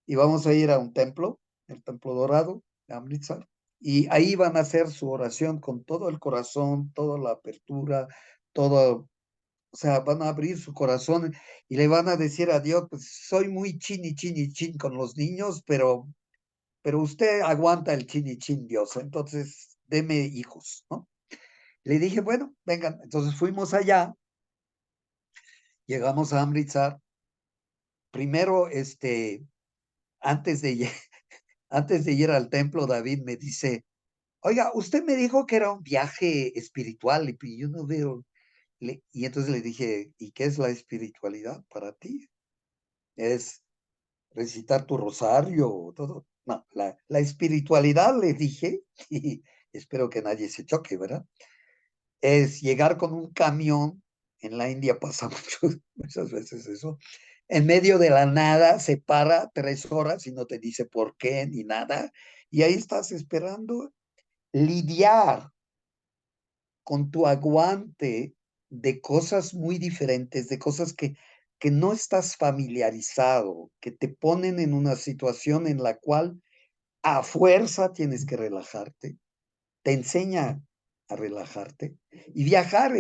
y vamos a ir a un templo, el Templo Dorado, de Amritsar, y ahí van a hacer su oración con todo el corazón, toda la apertura, todo, o sea, van a abrir su corazón y le van a decir a Dios, pues soy muy chin con los niños, pero usted aguanta el chin, Dios, entonces deme hijos, ¿no? Le dije, bueno, vengan, entonces fuimos allá, llegamos a Amritsar, primero, antes de, antes de ir al templo, David me dice, oiga, usted me dijo que era un viaje espiritual y yo no veo, y entonces le dije, ¿y qué es la espiritualidad para ti? ¿Es recitar tu rosario, todo? No, la espiritualidad, le dije, y espero que nadie se choque, ¿verdad? Es llegar con un camión, en la India pasa muchas veces eso, en medio de la nada se para 3 horas y no te dice por qué ni nada, y ahí estás esperando lidiar con tu aguante de cosas muy diferentes, de cosas que no estás familiarizado, que te ponen en una situación en la cual a fuerza tienes que relajarte, te enseña a relajarte. Y viajar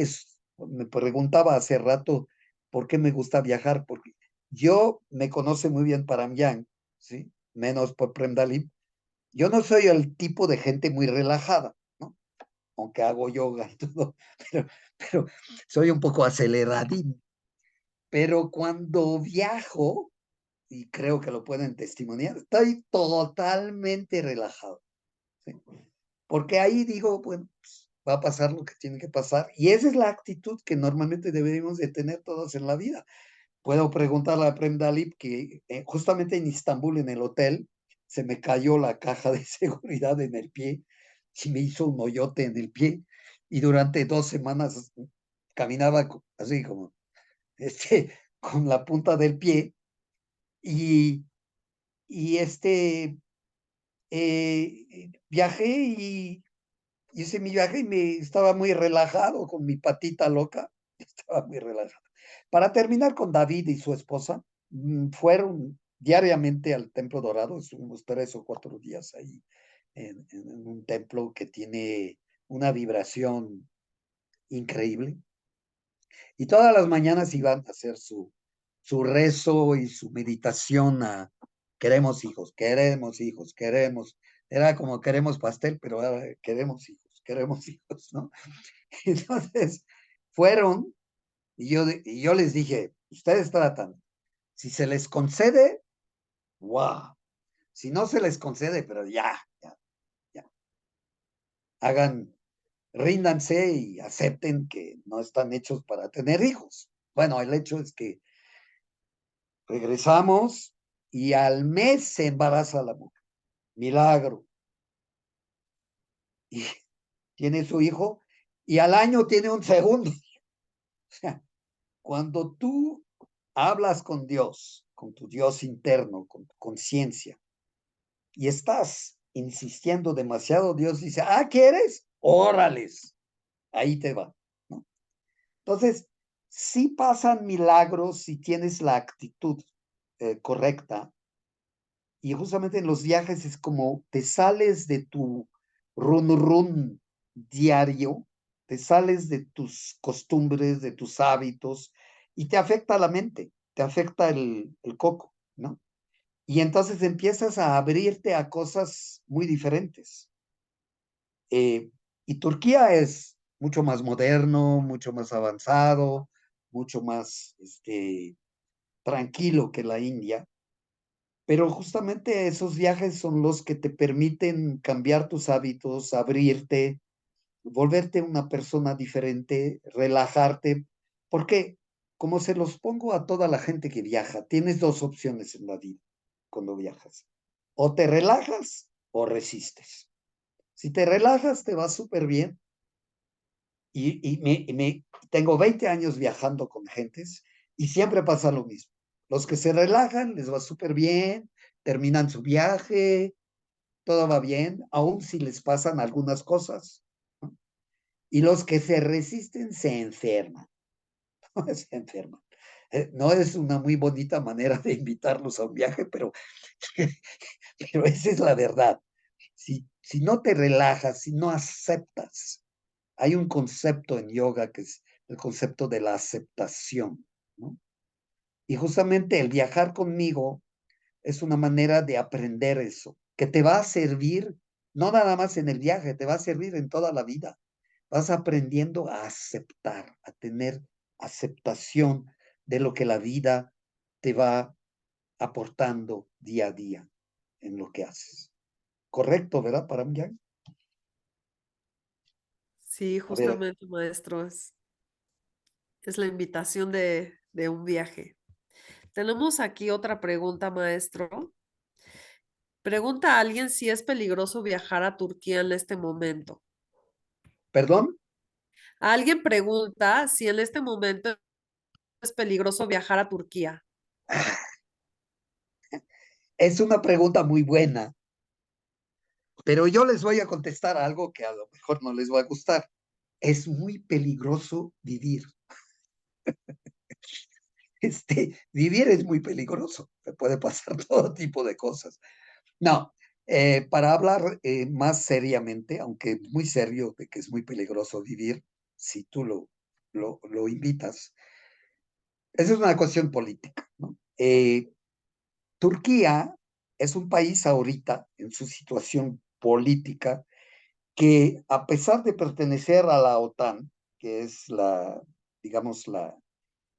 me preguntaba hace rato por qué me gusta viajar, porque yo me conoce muy bien Paramyang, ¿sí? Menos por Prem Dalip. Yo no soy el tipo de gente muy relajada, ¿no? Aunque hago yoga y todo, pero, pero soy un poco aceleradín. Pero cuando viajo, y creo que lo pueden testimoniar, estoy totalmente relajado, ¿sí? Porque ahí digo, bueno, pues, va a pasar lo que tiene que pasar. Y esa es la actitud que normalmente deberíamos de tener todos en la vida. Puedo preguntarle a Prem Dalip que justamente en Istambul, en el hotel, se me cayó la caja de seguridad en el pie y me hizo un hoyote en el pie. Y durante 2 semanas caminaba así como, con la punta del pie. Y, y viajé y hice mi viaje y me estaba muy relajado con mi patita loca, estaba muy relajado. Para terminar con David y su esposa, fueron diariamente al Templo Dorado, estuvimos 3 o 4 días ahí en un templo que tiene una vibración increíble. Y todas las mañanas iban a hacer su rezo y su meditación a queremos hijos, queremos hijos, queremos. Era como queremos pastel, pero ahora queremos hijos, ¿no? Entonces fueron y yo les dije, ustedes tratan, si se les concede, wow, si no se les concede, pero ya, hagan, ríndanse y acepten que no están hechos para tener hijos. Bueno, el hecho es que regresamos y al mes se embaraza la mujer. Milagro. Y tiene su hijo y al año tiene un segundo. O sea, cuando tú hablas con Dios, con tu Dios interno, con tu conciencia, y estás insistiendo demasiado, Dios dice, ¿quieres? Órales, ahí te va, ¿no? Entonces, sí pasan milagros si tienes la actitud correcta. Y justamente en los viajes es como te sales de tu run diario, te sales de tus costumbres, de tus hábitos, y te afecta la mente, te afecta el coco, ¿no? Y entonces empiezas a abrirte a cosas muy diferentes. Y Turquía es mucho más moderno, mucho más avanzado, mucho más tranquilo que la India. Pero justamente esos viajes son los que te permiten cambiar tus hábitos, abrirte, volverte una persona diferente, relajarte, porque como se los pongo a toda la gente que viaja, tienes dos opciones en la vida cuando viajas. O te relajas o resistes. Si te relajas, te va súper bien. Tengo 20 años viajando con gentes y siempre pasa lo mismo. Los que se relajan les va súper bien, terminan su viaje, todo va bien, aun si les pasan algunas cosas, ¿no? Y los que se resisten se enferman, ¿no? Se enferman. No es una muy bonita manera de invitarlos a un viaje, pero esa es la verdad. Si no te relajas, si no aceptas, hay un concepto en yoga que es el concepto de la aceptación, ¿no? Y justamente el viajar conmigo es una manera de aprender eso, que te va a servir, no nada más en el viaje, te va a servir en toda la vida. Vas aprendiendo a aceptar, a tener aceptación de lo que la vida te va aportando día a día en lo que haces. Correcto, ¿verdad, Paramyang? Sí, A ver, justamente, maestro, es la invitación de un viaje. Tenemos aquí otra pregunta, maestro. Pregunta a alguien si es peligroso viajar a Turquía en este momento. perdón, Alguien pregunta si en este momento es peligroso viajar a Turquía. es una pregunta muy buena, pero yo les voy a contestar algo que a lo mejor no les va a gustar. Es muy peligroso vivir. Vivir es muy peligroso. Te puede pasar todo tipo de cosas. No, para hablar más seriamente, aunque muy serio de que es muy peligroso vivir, si tú lo invitas, esa es una cuestión política, ¿no? Turquía es un país ahorita en su situación política que a pesar de pertenecer a la OTAN, que es digamos,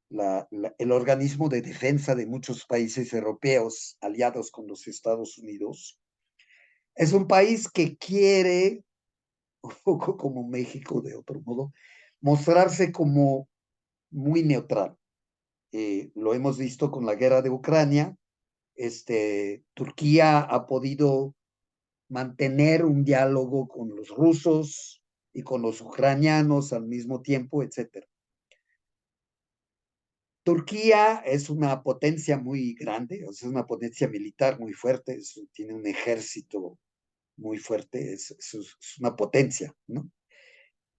el organismo de defensa de muchos países europeos aliados con los Estados Unidos, es un país que quiere, un poco como México de otro modo, mostrarse como muy neutral. Lo hemos visto con la guerra de Ucrania. Turquía ha podido mantener un diálogo con los rusos y con los ucranianos al mismo tiempo, etcétera. Turquía es una potencia muy grande, o sea, es una potencia militar muy fuerte, tiene un ejército muy fuerte, es una potencia, ¿no?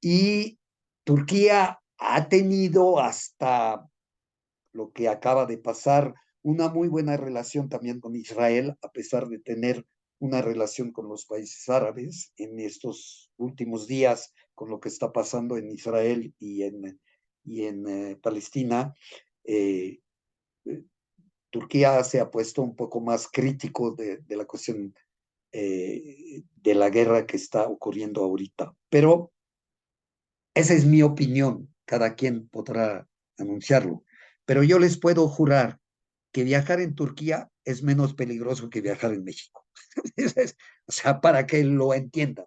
Y Turquía ha tenido hasta lo que acaba de pasar una muy buena relación también con Israel, a pesar de tener una relación con los países árabes en estos últimos días, con lo que está pasando en Israel y en Palestina. Eh, Turquía se ha puesto un poco más crítico de la cuestión de la guerra que está ocurriendo ahorita. Pero esa es mi opinión, cada quien podrá anunciarlo. Pero yo les puedo jurar que viajar en Turquía es menos peligroso que viajar en México. O sea, para que lo entiendan,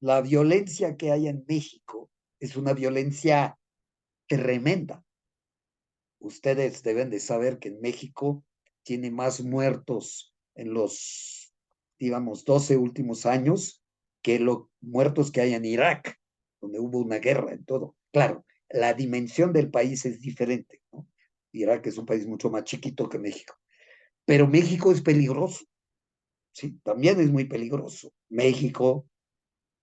la violencia que hay en México es una violencia tremenda. Ustedes deben de saber que en México tiene más muertos en los, digamos, 12 últimos años que los muertos que hay en Irak, donde hubo una guerra en todo. Claro, la dimensión del país es diferente, ¿no? Irak es un país mucho más chiquito que México, pero México es peligroso. ¿sí? También es muy peligroso. México,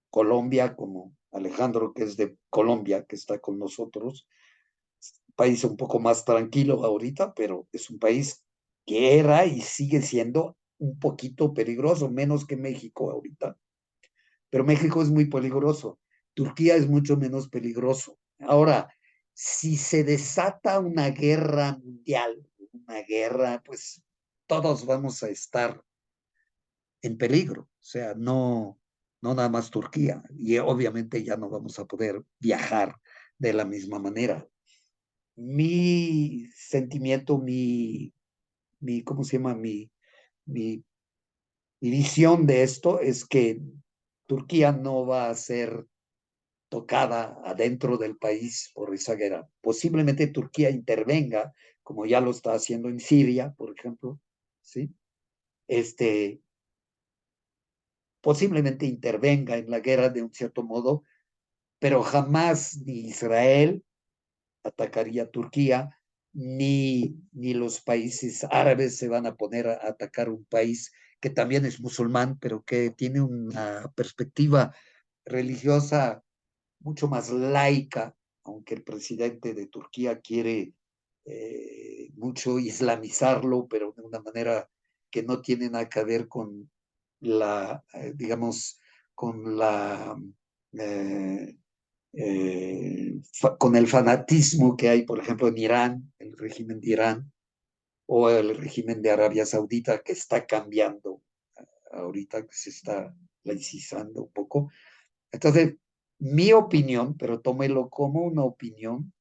Colombia, como Alejandro, que es de Colombia, que está con nosotros, país un poco más tranquilo ahorita, pero es un país que era y sigue siendo un poquito peligroso, menos que México ahorita. Pero México es muy peligroso. Turquía es mucho menos peligroso. Ahora, si se desata una guerra mundial, una guerra, pues todos vamos a estar en peligro. O sea, no nada más Turquía. Y obviamente ya no vamos a poder viajar de la misma manera. Mi sentimiento, ¿cómo se llama? Mi visión de esto es que Turquía no va a ser tocada adentro del país por esa guerra. Posiblemente Turquía intervenga, como ya lo está haciendo en Siria, por ejemplo, ¿sí? Este, posiblemente intervenga en la guerra de un cierto modo, pero jamás ni Israel atacaría a Turquía, ni los países árabes se van a poner a atacar un país que también es musulmán, pero que tiene una perspectiva religiosa mucho más laica, aunque el presidente de Turquía quiere mucho islamizarlo, pero de una manera que no tiene nada que ver con digamos, con eh, con el fanatismo que hay, por ejemplo, en Irán, el régimen de Irán, o el régimen de Arabia Saudita, que está cambiando ahorita, que se está laicizando un poco. Entonces, mi opinión, pero tómelo como una opinión,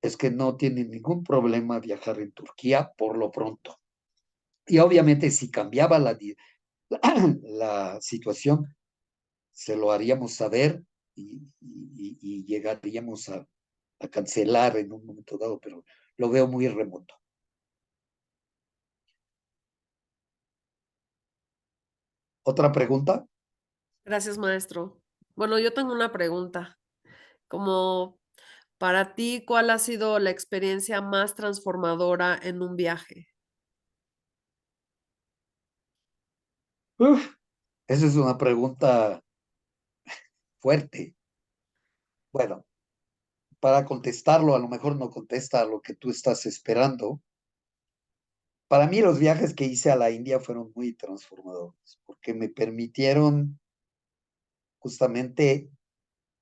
es que no tiene ningún problema viajar en Turquía por lo pronto. Y obviamente si cambiaba la situación, se lo haríamos saber y llegaríamos a cancelar en un momento dado, pero lo veo muy remoto. ¿Otra pregunta? Gracias, maestro. Bueno, yo tengo una pregunta. Como para ti, ¿cuál ha sido la experiencia más transformadora en un viaje? Uf, esa es una pregunta fuerte. Bueno, para contestarlo, a lo mejor no contesta a lo que tú estás esperando. Para mí los viajes que hice a la India fueron muy transformadores, porque me permitieron justamente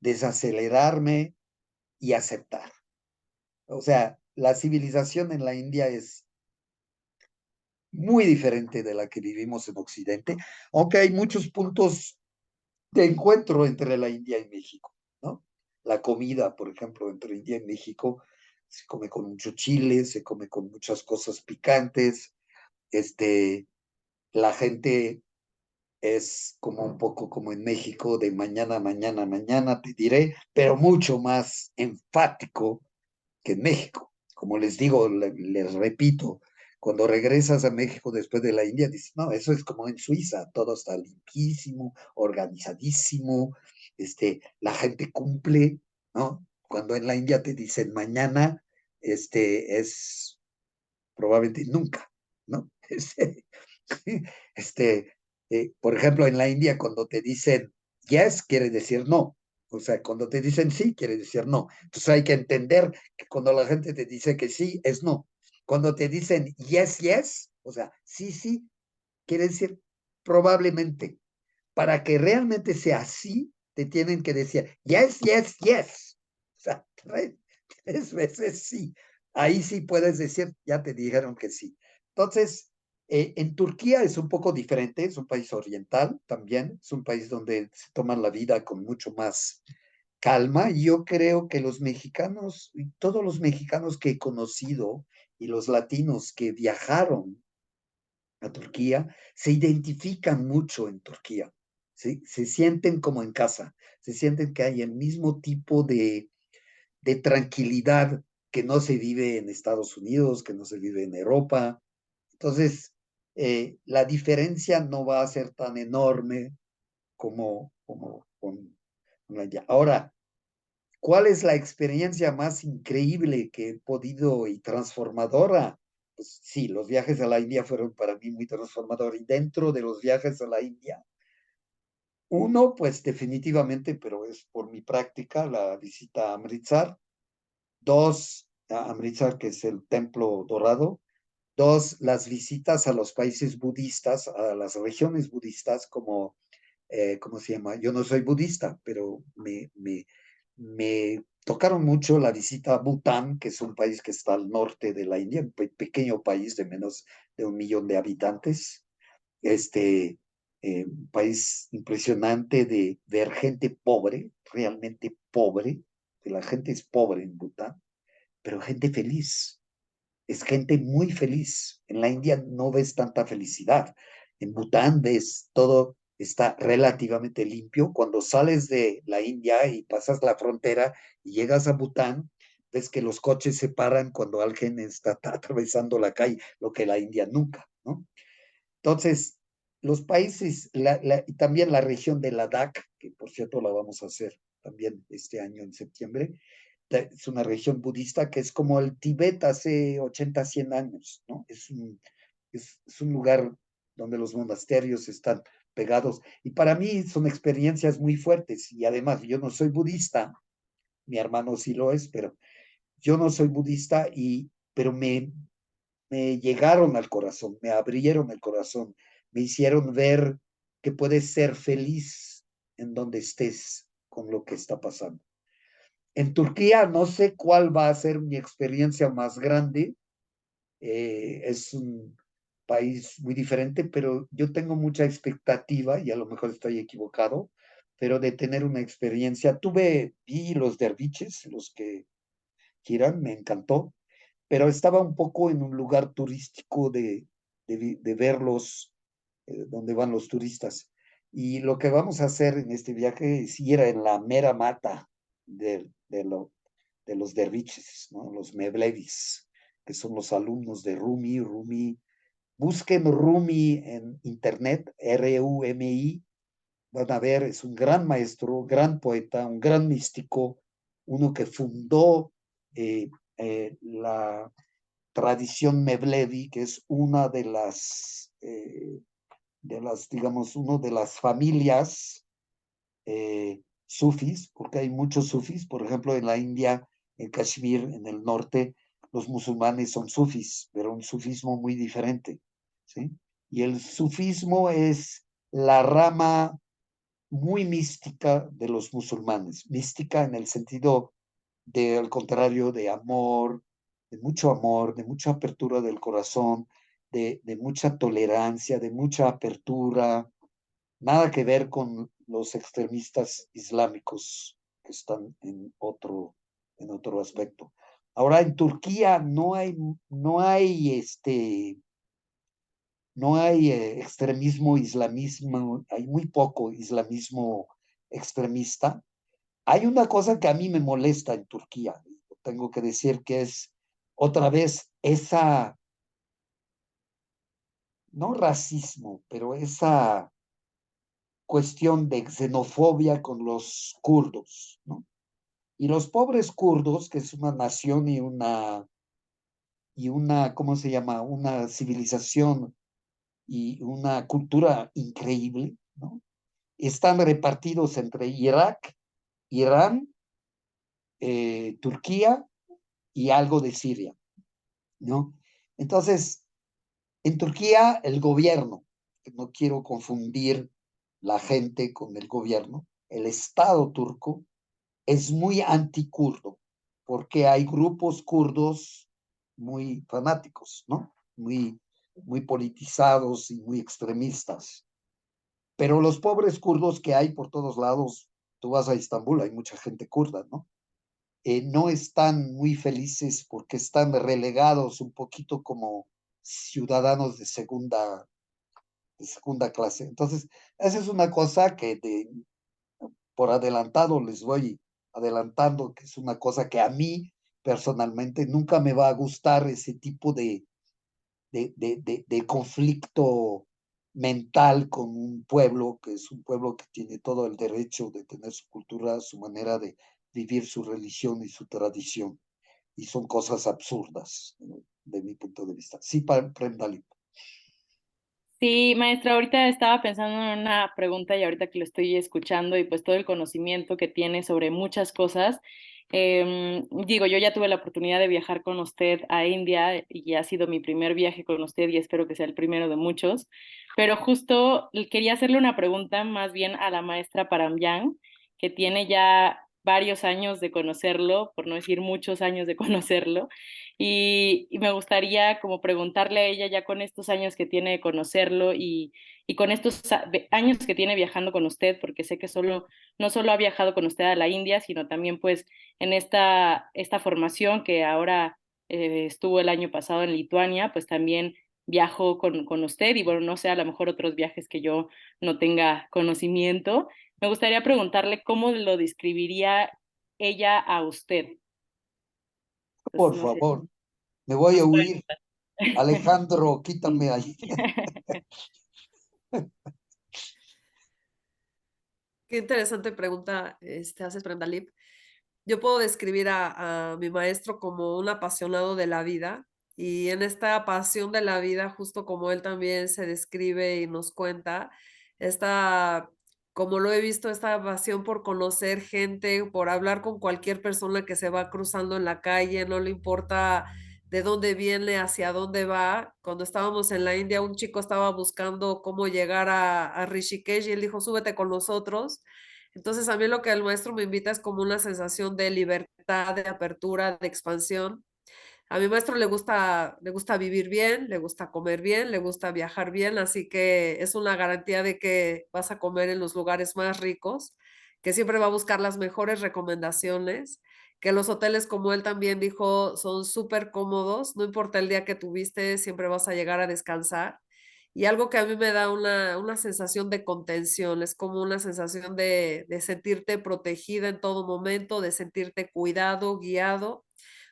desacelerarme y aceptar. O sea, la civilización en la India es muy diferente de la que vivimos en Occidente, aunque hay muchos puntos de encuentro entre la India y México, ¿no? La comida, por ejemplo, entre India y México se come con mucho chile, se come con muchas cosas picantes, la gente es como un poco como en México, de mañana, mañana, mañana, te diré, pero mucho más enfático que en México. Como les digo, les repito, cuando regresas a México después de la India, dices, no, eso es como en Suiza, todo está limpísimo, organizadísimo, la gente cumple, ¿no? Cuando en la India te dicen mañana, es probablemente nunca, ¿no? Este, por ejemplo, en la India, cuando te dicen yes, quiere decir no. O sea, cuando te dicen sí, quiere decir no. Entonces hay que entender que cuando la gente te dice que sí, es no. Cuando te dicen yes, yes, o sea, sí, sí, quiere decir probablemente. Para que realmente sea así, te tienen que decir yes, yes, yes. O sea, tres veces sí. Ahí sí puedes decir, ya te dijeron que sí. Entonces, en Turquía es un poco diferente, es un país oriental también, es un país donde se toman la vida con mucho más calma. Y yo creo que los mexicanos, y todos los mexicanos que he conocido y los latinos que viajaron a Turquía, se identifican mucho en Turquía, ¿sí? Se sienten como en casa, se sienten que hay el mismo tipo de tranquilidad que no se vive en Estados Unidos, que no se vive en Europa. Entonces, la diferencia no va a ser tan enorme como con la India. Ahora, ¿cuál es la experiencia más increíble que he podido y transformadora? pues sí, los viajes a la India fueron para mí muy transformadores. Y dentro de los viajes a la India, uno, pues definitivamente, pero es por mi práctica, la visita a Amritsar. Dos, a Amritsar, que es el templo dorado. Dos, las visitas a los países budistas, a las regiones budistas, como, ¿cómo se llama? Yo no soy budista, pero me tocaron mucho la visita a Bután, que es un país que está al norte de la India, un pequeño país de menos de 1 millón de habitantes. Un país impresionante de ver gente pobre, realmente pobre, que la gente es pobre en Bután, pero gente feliz, es gente muy feliz. En la India no ves tanta felicidad. En Bután ves todo está relativamente limpio. Cuando sales de la India y pasas la frontera y llegas a Bután, ves que los coches se paran cuando alguien está atravesando la calle, lo que la India nunca, ¿no? Entonces, los países, y también la región de Ladakh, que por cierto la vamos a hacer también este año en septiembre, es una región budista que es como el Tíbet hace 80, 100 años, ¿no? Es un lugar donde los monasterios están pegados. Y para mí son experiencias muy fuertes. Y además, yo no soy budista, mi hermano sí lo es, pero yo no soy budista, pero me llegaron al corazón, me abrieron el corazón, me hicieron ver que puedes ser feliz en donde estés con lo que está pasando. En Turquía no sé cuál va a ser mi experiencia más grande. Es un país muy diferente, pero yo tengo mucha expectativa, y a lo mejor estoy equivocado, pero de tener una experiencia. Vi los derviches, los que quieran, me encantó, pero estaba un poco en un lugar turístico de verlos, donde van los turistas. Y lo que vamos a hacer en este viaje es ir en la mera mata de los derviches, ¿no? Los mevlevis, que son los alumnos de Rumi. Busquen Rumi en internet, Rumi, van a ver, es un gran maestro, gran poeta, un gran místico, uno que fundó la tradición Mevlevi, que es una digamos, una de las familias sufis, porque hay muchos sufis, por ejemplo, en la India, en Kashmir, en el norte, los musulmanes son sufis, pero un sufismo muy diferente, ¿sí? Y el sufismo es la rama muy mística de los musulmanes, mística en el sentido al contrario, amor, de mucha apertura del corazón, de mucha tolerancia, de mucha apertura, nada que ver con los extremistas islámicos que están en otro aspecto. Ahora, en Turquía no hay extremismo islamismo, hay muy poco islamismo extremista. Hay una cosa que a mí me molesta en Turquía, tengo que decir que es otra vez no racismo, pero esa cuestión de xenofobia con los kurdos, ¿no? Y los pobres kurdos, que es una nación ¿cómo se llama? Una civilización y una cultura increíble, ¿no? Están repartidos entre Irak, Irán, Turquía y algo de Siria, ¿no? Entonces, en Turquía, el gobierno, no quiero confundir la gente con el gobierno, el Estado turco es muy anticurdo, porque hay grupos kurdos muy fanáticos, ¿no? Muy politizados y muy extremistas. Pero los pobres kurdos que hay por todos lados, tú vas a Estambul, hay mucha gente kurda, ¿no? No están muy felices porque están relegados un poquito como ciudadanos de segunda clase. Entonces, esa es una cosa que por adelantado les voy adelantando, que es una cosa que a mí personalmente nunca me va a gustar, ese tipo de conflicto mental con un pueblo, que es un pueblo que tiene todo el derecho de tener su cultura, su manera de vivir su religión y su tradición. Y son cosas absurdas. de mi punto de vista. Sí, Prem Dalip. Sí, maestra, ahorita estaba pensando en una pregunta y ahorita que lo estoy escuchando y pues todo el conocimiento que tiene sobre muchas cosas, digo, yo ya tuve la oportunidad de viajar con usted a India y ha sido mi primer viaje con usted y espero que sea el primero de muchos, pero justo quería hacerle una pregunta más bien a la maestra Paramyang, que tiene ya varios años de conocerlo, por no decir muchos años de conocerlo. Y me gustaría como preguntarle a ella ya con estos años que tiene de conocerlo y con estos años que tiene viajando con usted, porque sé que no solo ha viajado con usted a la India, sino también pues en esta formación que ahora estuvo el año pasado en Lituania, pues también viajó con usted y bueno, no sé, a lo mejor otros viajes que yo no tenga conocimiento. Me gustaría preguntarle cómo lo describiría ella a usted. Pues, Por no sé. favor, me voy a Nos puede huir. Alejandro, quítame ahí. Qué interesante pregunta haces, Brendalip. Yo puedo describir a mi maestro como un apasionado de la vida y en esta pasión de la vida, justo como él también se describe y nos cuenta, esta, como lo he visto, esta pasión por conocer gente, por hablar con cualquier persona que se va cruzando en la calle, no le importa de dónde viene, hacia dónde va. Cuando estábamos en la India, un chico estaba buscando cómo llegar a Rishikesh y él dijo, súbete con nosotros. Entonces, a mí lo que el maestro me invita es como una sensación de libertad, de apertura, de expansión. A mi maestro le gusta vivir bien, le gusta comer bien, le gusta viajar bien, así que es una garantía de que vas a comer en los lugares más ricos, que siempre va a buscar las mejores recomendaciones, que los hoteles, como él también dijo, son súper cómodos, no importa el día que tuviste, siempre vas a llegar a descansar. Y algo que a mí me da una sensación de contención, es como una sensación de sentirte protegida en todo momento, de sentirte cuidado, guiado,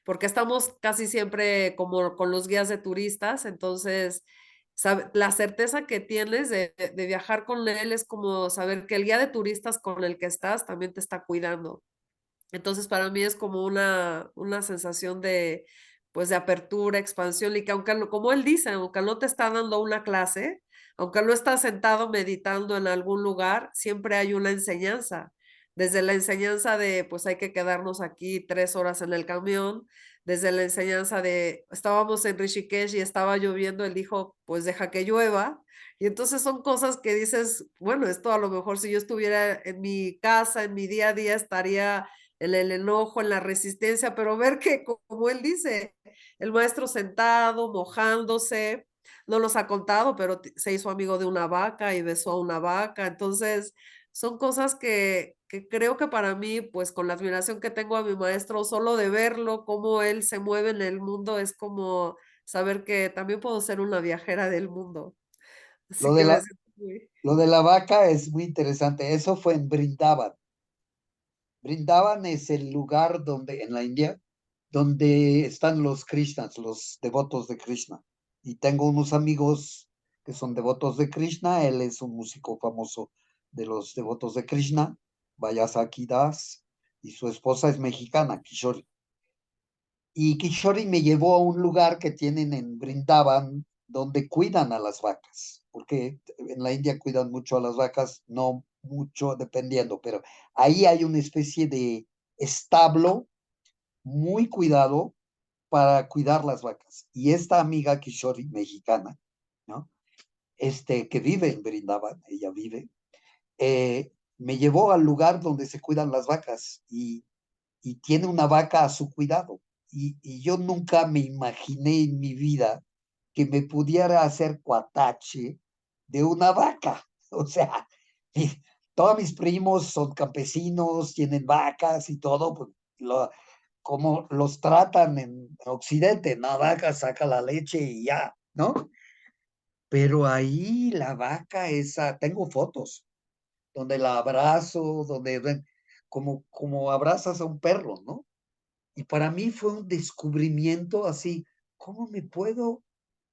porque estamos casi siempre como con los guías de turistas, entonces la certeza que tienes de viajar con él es como saber que el guía de turistas con el que estás también te está cuidando. Entonces, para mí es como una sensación de, pues, de apertura, expansión, y que aunque, como él dice, aunque no te está dando una clase, aunque no estás sentado meditando en algún lugar, siempre hay una enseñanza. Desde la enseñanza de, pues, hay que quedarnos aquí 3 horas en el camión, desde la enseñanza de, estábamos en Rishikesh y estaba lloviendo, él dijo, pues, deja que llueva. Y entonces son cosas que dices, bueno, esto a lo mejor si yo estuviera en mi casa, en mi día a día, estaría en el enojo, en la resistencia, pero ver que, como él dice, el maestro sentado, mojándose, no nos ha contado, pero se hizo amigo de una vaca y besó a una vaca. Entonces, son cosas que creo que para mí, pues con la admiración que tengo a mi maestro, solo de verlo, cómo él se mueve en el mundo, es como saber que también puedo ser una viajera del mundo. Lo Así de que me la, siento muy... lo de la vaca es muy interesante. Eso fue en Brindavan. Brindavan es el lugar donde, en la India, donde están los Krishnas, los devotos de Krishna. Y tengo unos amigos que son devotos de Krishna. Él es un músico famoso de los devotos de Krishna, Vayasaki Das, y su esposa es mexicana, Kishori. Y Kishori me llevó a un lugar que tienen en Brindavan donde cuidan a las vacas, porque en la India cuidan mucho a las vacas, no mucho dependiendo, pero ahí hay una especie de establo muy cuidado para cuidar las vacas. Y esta amiga Kishori, mexicana, ¿no? Que vive en Brindavan, ella vive, me llevó al lugar donde se cuidan las vacas y tiene una vaca a su cuidado. Y yo nunca me imaginé en mi vida que me pudiera hacer cuatache de una vaca. O sea, todos mis primos son campesinos, tienen vacas y todo, pues, como los tratan en Occidente, ¿no? Vaca saca la leche y ya, ¿no? Pero ahí la vaca esa, tengo fotos donde la abrazo, donde ven, como abrazas a un perro, ¿no? Y para mí fue un descubrimiento así, ¿cómo me puedo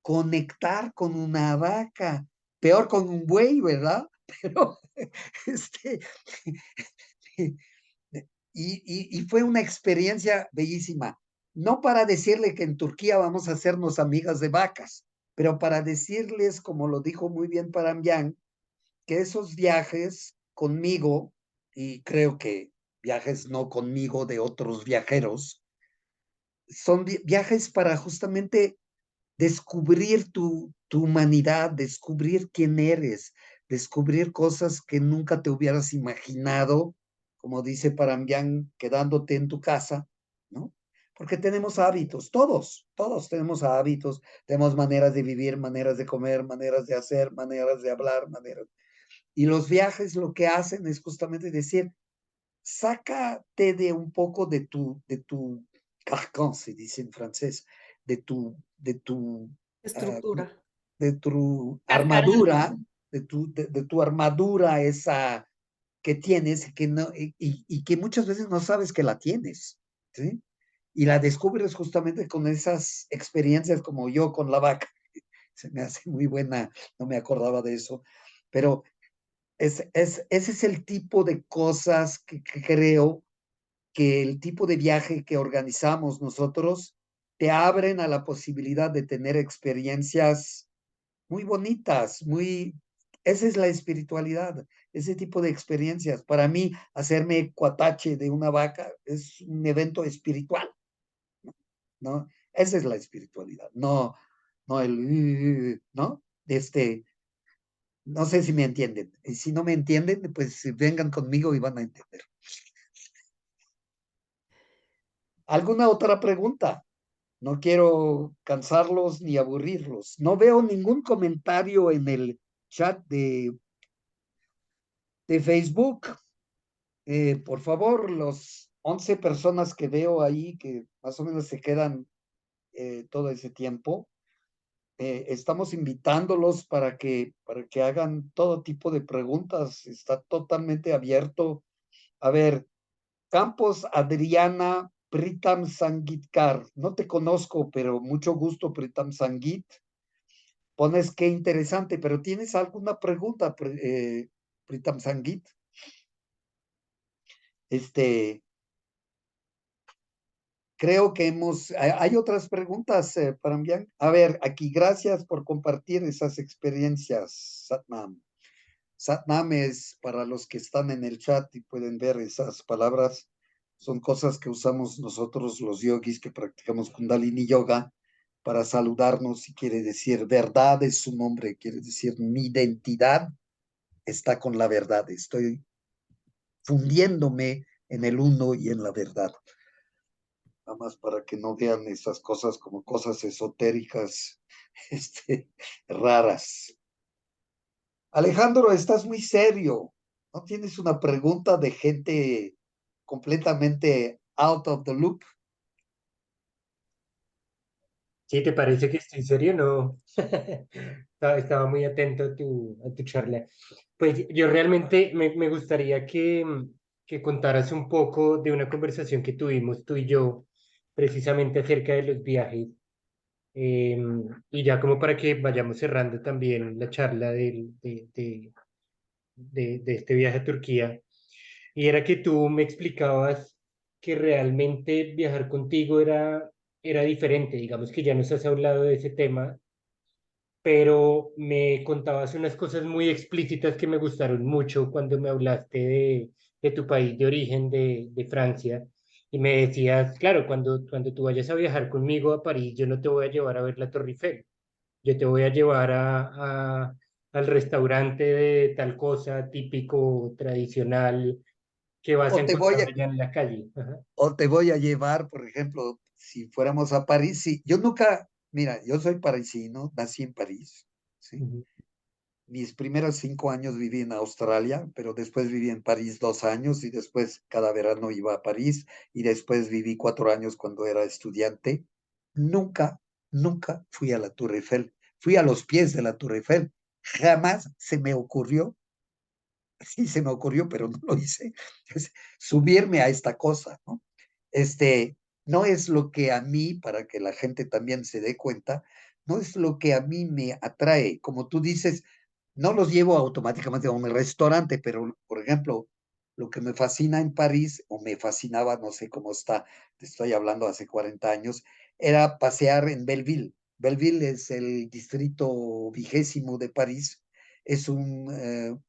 conectar con una vaca? Peor con un buey, ¿verdad? Pero, este, y fue una experiencia bellísima. no para decirle que en Turquía vamos a hacernos amigas de vacas, pero para decirles, como lo dijo muy bien Parambián, que esos viajes conmigo, y creo que viajes no conmigo de otros viajeros, son viajes para justamente descubrir tu humanidad, descubrir quién eres, descubrir cosas que nunca te hubieras imaginado, como dice Parambián, quedándote en tu casa, ¿no? Porque tenemos hábitos, todos tenemos hábitos, tenemos maneras de vivir, maneras de comer, maneras de hacer, maneras de hablar, maneras. Y los viajes lo que hacen es justamente decir, sácate de un poco de tu carcan, se dice en francés, de tu, de tu, uh, Estructura. de tu Carcara. armadura, de tu armadura esa que tienes que no, y que muchas veces no sabes que la tienes, ¿sí? Y la descubres justamente con esas experiencias como yo con la vaca. Se me hace muy buena, no me acordaba de eso, pero ese es el tipo de cosas que creo que el tipo de viaje que organizamos nosotros te abren a la posibilidad de tener experiencias muy bonitas, esa es la espiritualidad, ese tipo de experiencias. Para mí, hacerme cuatache de una vaca es un evento espiritual, ¿no? Esa es la espiritualidad, no ¿no? No sé si me entienden. Y si no me entienden, pues vengan conmigo y van a entender. ¿Alguna otra pregunta? No quiero cansarlos ni aburrirlos. No veo ningún comentario en el chat de Facebook. Por favor, los 11 personas que veo ahí, que más o menos se quedan todo ese tiempo, estamos invitándolos para que hagan todo tipo de preguntas. Está totalmente abierto. A ver, Campos Adriana Pritam Sangitkar. No te conozco, pero mucho gusto, Pritam Sangit. Pones qué interesante, pero ¿tienes alguna pregunta, Pritam Sangit? Creo que hay otras preguntas para enviar. A ver, aquí, gracias por compartir esas experiencias, Satnam. Satnam es para los que están en el chat y pueden ver esas palabras. Son cosas que usamos nosotros los yogis que practicamos Kundalini Yoga para saludarnos y quiere decir verdad es su nombre, quiere decir mi identidad está con la verdad, estoy fundiéndome en el uno y en la verdad. Nada más para que no vean esas cosas como cosas esotéricas, raras. Alejandro, estás muy serio. ¿No tienes una pregunta de gente completamente out of the loop? ¿Sí te parece que estoy serio? No. Estaba muy atento a tu charla. Pues yo realmente me gustaría que contaras un poco de una conversación que tuvimos tú y yo, precisamente acerca de los viajes. Y ya como para que vayamos cerrando también la charla de este viaje a Turquía. Y era que tú me explicabas que realmente viajar contigo era diferente. Digamos que ya nos has hablado de ese tema, pero me contabas unas cosas muy explícitas que me gustaron mucho cuando me hablaste de tu país de origen, de Francia, y me decías, claro, cuando tú vayas a viajar conmigo a París, yo no te voy a llevar a ver la Torre Eiffel, yo te voy a llevar al restaurante de tal cosa típico, tradicional, que vas a O te voy encontrar a, allá en la calle. Ajá. o te voy a llevar, por ejemplo, si fuéramos a París, sí, yo nunca, mira, yo soy parisino, nací en París, ¿sí? Ujú. Mis primeros 5 años viví en Australia, pero después viví en París 2 años y después cada verano iba a París y después viví 4 años cuando era estudiante. Nunca, nunca fui a la Tour Eiffel. Fui a los pies de la Tour Eiffel. Jamás se me ocurrió, sí se me ocurrió, pero no lo hice, subirme a esta cosa, ¿no? No es lo que a mí, para que la gente también se dé cuenta, no es lo que a mí me atrae. Como tú dices, no los llevo automáticamente a un restaurante, pero, por ejemplo, lo que me fascina en París, o me fascinaba, no sé cómo está, te estoy hablando hace 40 años, era pasear en Belleville. Belleville es el distrito 20º de París. Es un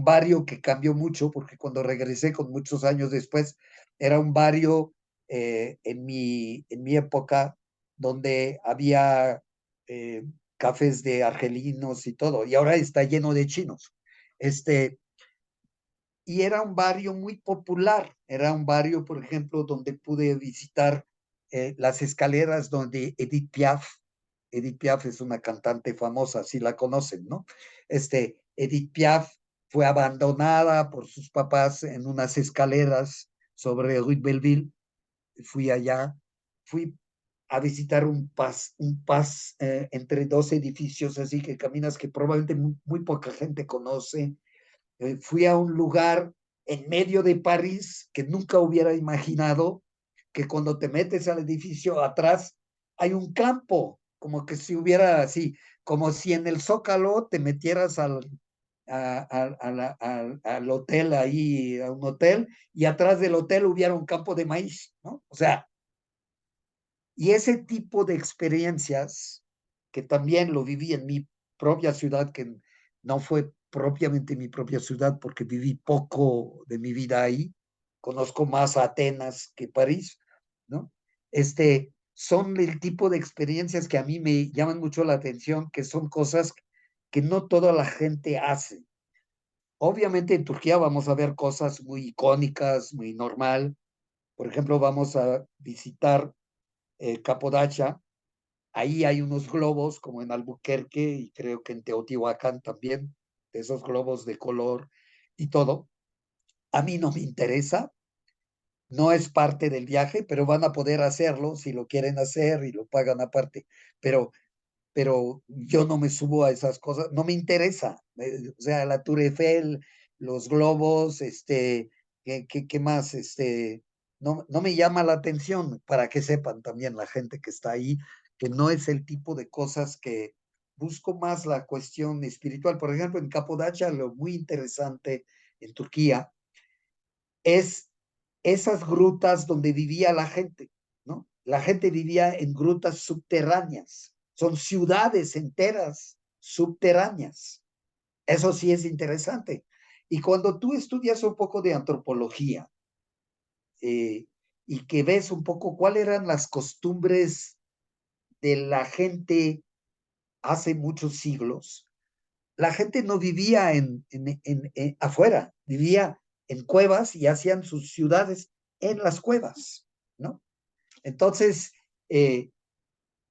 barrio que cambió mucho, porque cuando regresé con muchos años después, era un barrio en mi época donde había eh, cafés de argelinos y todo, y ahora está lleno de chinos. Este, y era un barrio muy popular, era un barrio, por ejemplo, donde pude visitar las escaleras donde Edith Piaf es una cantante famosa, si la conocen, ¿no? Edith Piaf fue abandonada por sus papás en unas escaleras sobre Rue Belleville. Fui allá, fui a visitar un pas entre dos edificios, así que caminas que probablemente muy poca gente conoce. Fui a un lugar en medio de París que nunca hubiera imaginado, que cuando te metes al edificio atrás hay un campo, como que si hubiera así, como si en el Zócalo te metieras al hotel ahí, a un hotel, y atrás del hotel hubiera un campo de maíz, ¿no? O sea, y ese tipo de experiencias, que también lo viví en mi propia ciudad, que no fue propiamente mi propia ciudad porque viví poco de mi vida ahí, conozco más Atenas que París, ¿no? Son el tipo de experiencias que a mí me llaman mucho la atención, que son cosas que no toda la gente hace. Obviamente en Turquía vamos a ver cosas muy icónicas, muy normal. Por ejemplo, vamos a visitar Capodacha. Ahí hay unos globos como en Albuquerque y creo que en Teotihuacán también, de esos globos de color y todo. A mí no me interesa, no es parte del viaje, pero van a poder hacerlo si lo quieren hacer y lo pagan aparte. Pero yo no me subo a esas cosas, no me interesa. O sea, la Tour Eiffel, los globos, ¿qué más? No me llama la atención, para que sepan también la gente que está ahí, que no es el tipo de cosas que busco, más la cuestión espiritual. Por ejemplo, en Capodacha, lo muy interesante en Turquía es esas grutas donde vivía la gente, ¿no? La gente vivía en grutas subterráneas, son ciudades enteras subterráneas. Eso sí es interesante. Y cuando tú estudias un poco de antropología y que ves un poco cuáles eran las costumbres de la gente hace muchos siglos, la gente no vivía afuera, vivía en cuevas y hacían sus ciudades en las cuevas, ¿no? Entonces, eh,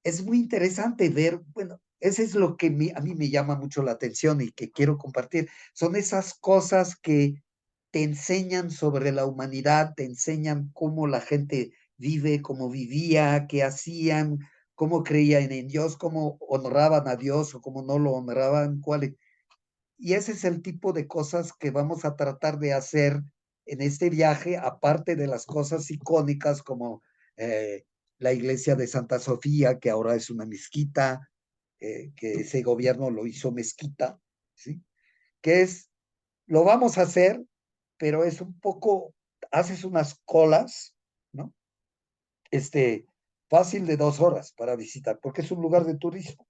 es muy interesante ver, bueno, eso es lo que a mí me llama mucho la atención y que quiero compartir. Son esas cosas que te enseñan sobre la humanidad, te enseñan cómo la gente vive, cómo vivía, qué hacían, cómo creían en Dios, cómo honraban a Dios o cómo no lo honraban, y ese es el tipo de cosas que vamos a tratar de hacer en este viaje, aparte de las cosas icónicas como la iglesia de Santa Sofía, que ahora es una mezquita, que ese gobierno lo hizo mezquita, ¿sí? Que lo vamos a hacer, pero es un poco, haces unas colas, ¿no? Fácil de 2 horas para visitar, porque es un lugar de turismo.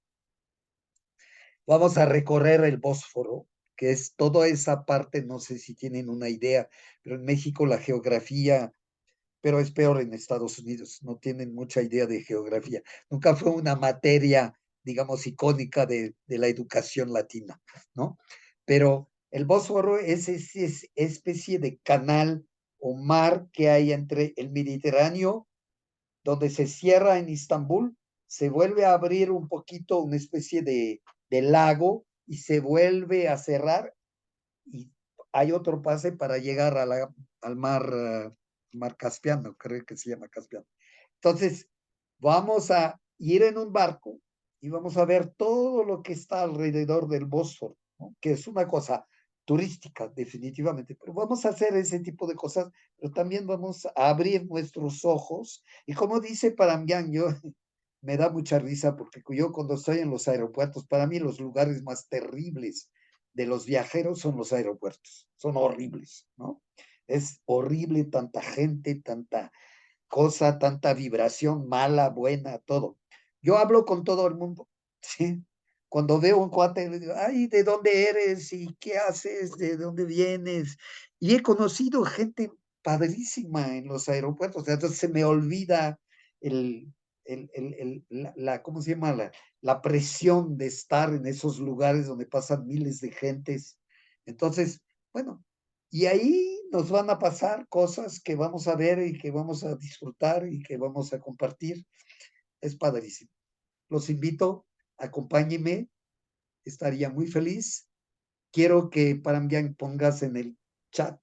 Vamos a recorrer el Bósforo, que es toda esa parte, no sé si tienen una idea, pero en México la geografía, pero es peor en Estados Unidos, no tienen mucha idea de geografía. Nunca fue una materia, digamos, icónica de la educación latina, ¿no? Pero el Bósforo es esa especie de canal o mar que hay entre el Mediterráneo, donde se cierra en Istambul, se vuelve a abrir un poquito, una especie de lago, y se vuelve a cerrar, y hay otro pase para llegar al mar Caspiano, creo que se llama Caspiano. Entonces, vamos a ir en un barco y vamos a ver todo lo que está alrededor del Bósforo, ¿no? Que es una cosa turística, definitivamente, pero vamos a hacer ese tipo de cosas, pero también vamos a abrir nuestros ojos. Y como dice Parambián, yo me da mucha risa porque yo cuando estoy en los aeropuertos, para mí los lugares más terribles de los viajeros son los aeropuertos. Son horribles, ¿no? Es horrible tanta gente, tanta cosa, tanta vibración mala, buena, todo. Yo hablo con todo el mundo, ¿sí? Cuando veo un cuate, le digo, ay, ¿de dónde eres? ¿Y qué haces? ¿De dónde vienes? Y he conocido gente padrísima en los aeropuertos, entonces se me olvida el, ¿cómo se llama? La presión de estar en esos lugares donde pasan miles de gentes. Entonces, bueno, y ahí nos van a pasar cosas que vamos a ver y que vamos a disfrutar y que vamos a compartir. Es padrísimo. Los invito, acompáñenme, estaría muy feliz. Quiero que Parambian pongas en el chat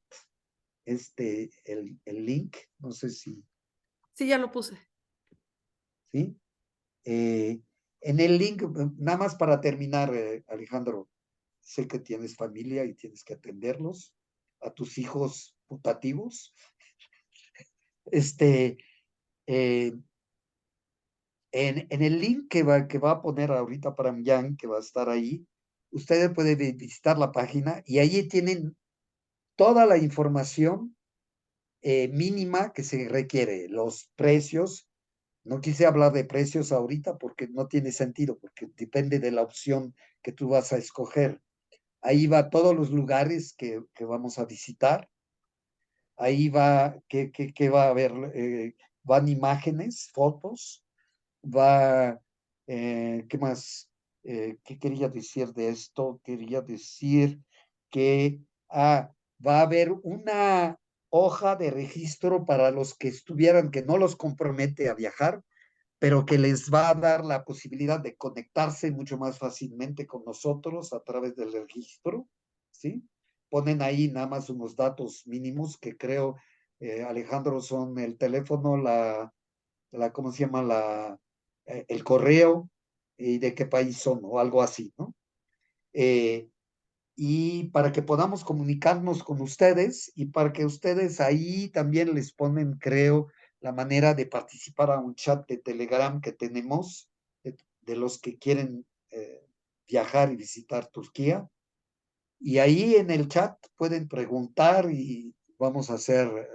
el link, no sé si, Sí, ya lo puse. ¿sí? En el link, nada más para terminar, Alejandro, sé que tienes familia y tienes que atenderlos, a tus hijos putativos. Eh, en el link que va a poner ahorita para Yang, que va a estar ahí, ustedes pueden visitar la página y ahí tienen toda la información mínima que se requiere, los precios. No quise hablar de precios ahorita porque no tiene sentido, porque depende de la opción que tú vas a escoger. Ahí va todos los lugares que vamos a visitar. Ahí va, que va a haber, van imágenes, fotos, va, ¿qué más? ¿Qué quería decir de esto? Quería decir que va a haber una hoja de registro para los que estuvieran, que no los compromete a viajar, pero que les va a dar la posibilidad de conectarse mucho más fácilmente con nosotros a través del registro, ¿sí? Ponen ahí nada más unos datos mínimos que creo, Alejandro, son el teléfono, ¿cómo se llama? El correo y de qué país son o algo así, ¿no? Eh, y para que podamos comunicarnos con ustedes y para que ustedes ahí también les ponen, creo, la manera de participar a un chat de Telegram que tenemos de los que quieren viajar y visitar Turquía. Y ahí en el chat pueden preguntar y vamos a hacer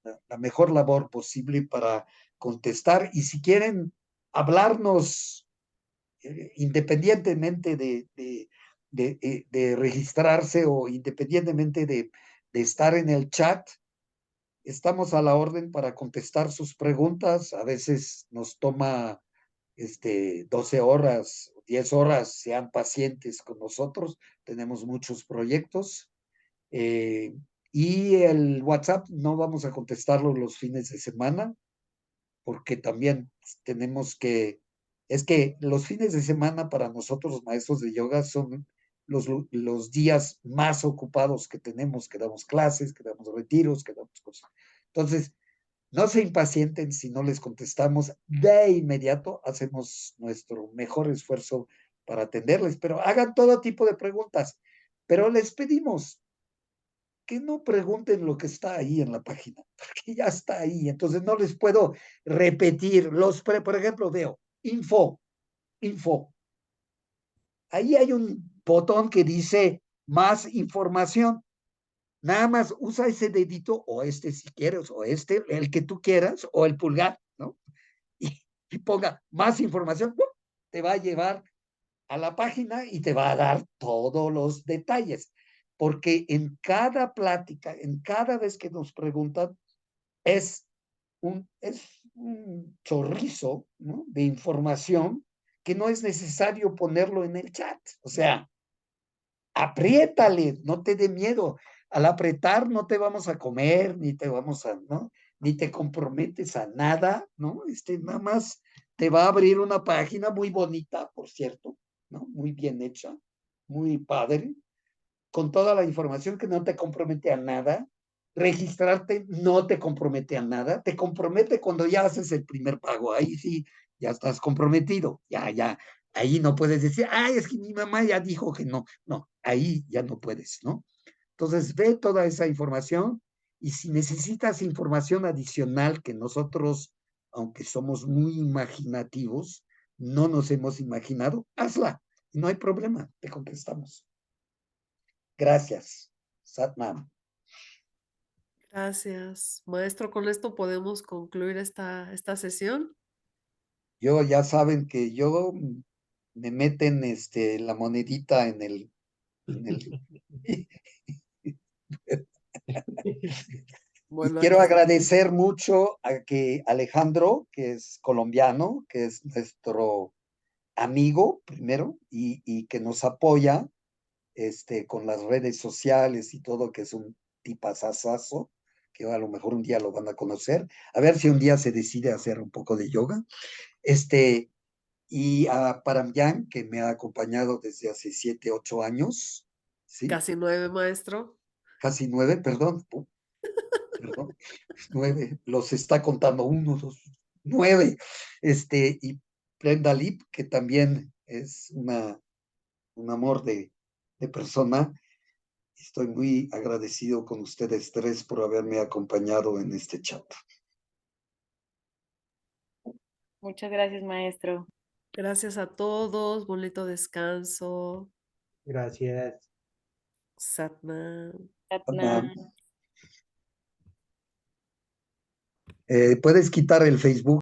la mejor labor posible para contestar. Y si quieren hablarnos independientemente de registrarse o independientemente de estar en el chat, estamos a la orden para contestar sus preguntas. A veces nos toma 12 horas, 10 horas, sean pacientes con nosotros. Tenemos muchos proyectos. Eh, y el WhatsApp no vamos a contestarlo los fines de semana porque también tenemos es que los fines de semana para nosotros los maestros de yoga son los días más ocupados que tenemos, que damos clases, que damos retiros, que damos cosas. Entonces, no se impacienten si no les contestamos de inmediato, hacemos nuestro mejor esfuerzo para atenderles, pero hagan todo tipo de preguntas, pero les pedimos que no pregunten lo que está ahí en la página, porque ya está ahí, entonces no les puedo repetir. Por ejemplo, veo info. Ahí hay un botón que dice más información. Nada más usa ese dedito o si quieres, o el que tú quieras, o el pulgar, ¿no? Y ponga más información, ¡pum! Te va a llevar a la página y te va a dar todos los detalles. Porque en cada plática, en cada vez que nos preguntan, es un chorrizo, ¿no?, de información que no es necesario ponerlo en el chat. O sea, apriétale, no te dé miedo. Al apretar no te vamos a comer, ni te vamos a, ¿no? Ni te comprometes a nada, ¿no? Nada más te va a abrir una página muy bonita, por cierto, ¿no? Muy bien hecha, muy padre, con toda la información que no te compromete a nada. Registrarte no te compromete a nada, te compromete cuando ya haces el primer pago. Ahí sí, ya estás comprometido, ya. Ahí no puedes decir, ay, es que mi mamá ya dijo que no. No, ahí ya no puedes, ¿no? Entonces, ve toda esa información y si necesitas información adicional que nosotros, aunque somos muy imaginativos, no nos hemos imaginado, hazla. No hay problema, te contestamos. Gracias. Satnam. Gracias. Maestro, con esto podemos concluir esta sesión. Yo ya saben que yo me meten la monedita en el Bueno, y quiero aquí agradecer mucho a que Alejandro, que es colombiano, que es nuestro amigo primero y que nos apoya con las redes sociales y todo, que es un tipazazazo, que a lo mejor un día lo van a conocer. A ver si un día se decide a hacer un poco de yoga. Y a Paramyan, que me ha acompañado desde hace 7, 8 años, ¿sí? casi 9, maestro. Casi 9, perdón, perdón, 9, los está contando 1, 2, 9, y Brenda Lip, que también es un amor de persona. Estoy muy agradecido con ustedes tres por haberme acompañado en este chat. Muchas gracias, maestro. Gracias a todos. Bonito descanso. Gracias. Satnam. Satnam. Puedes quitar el Facebook.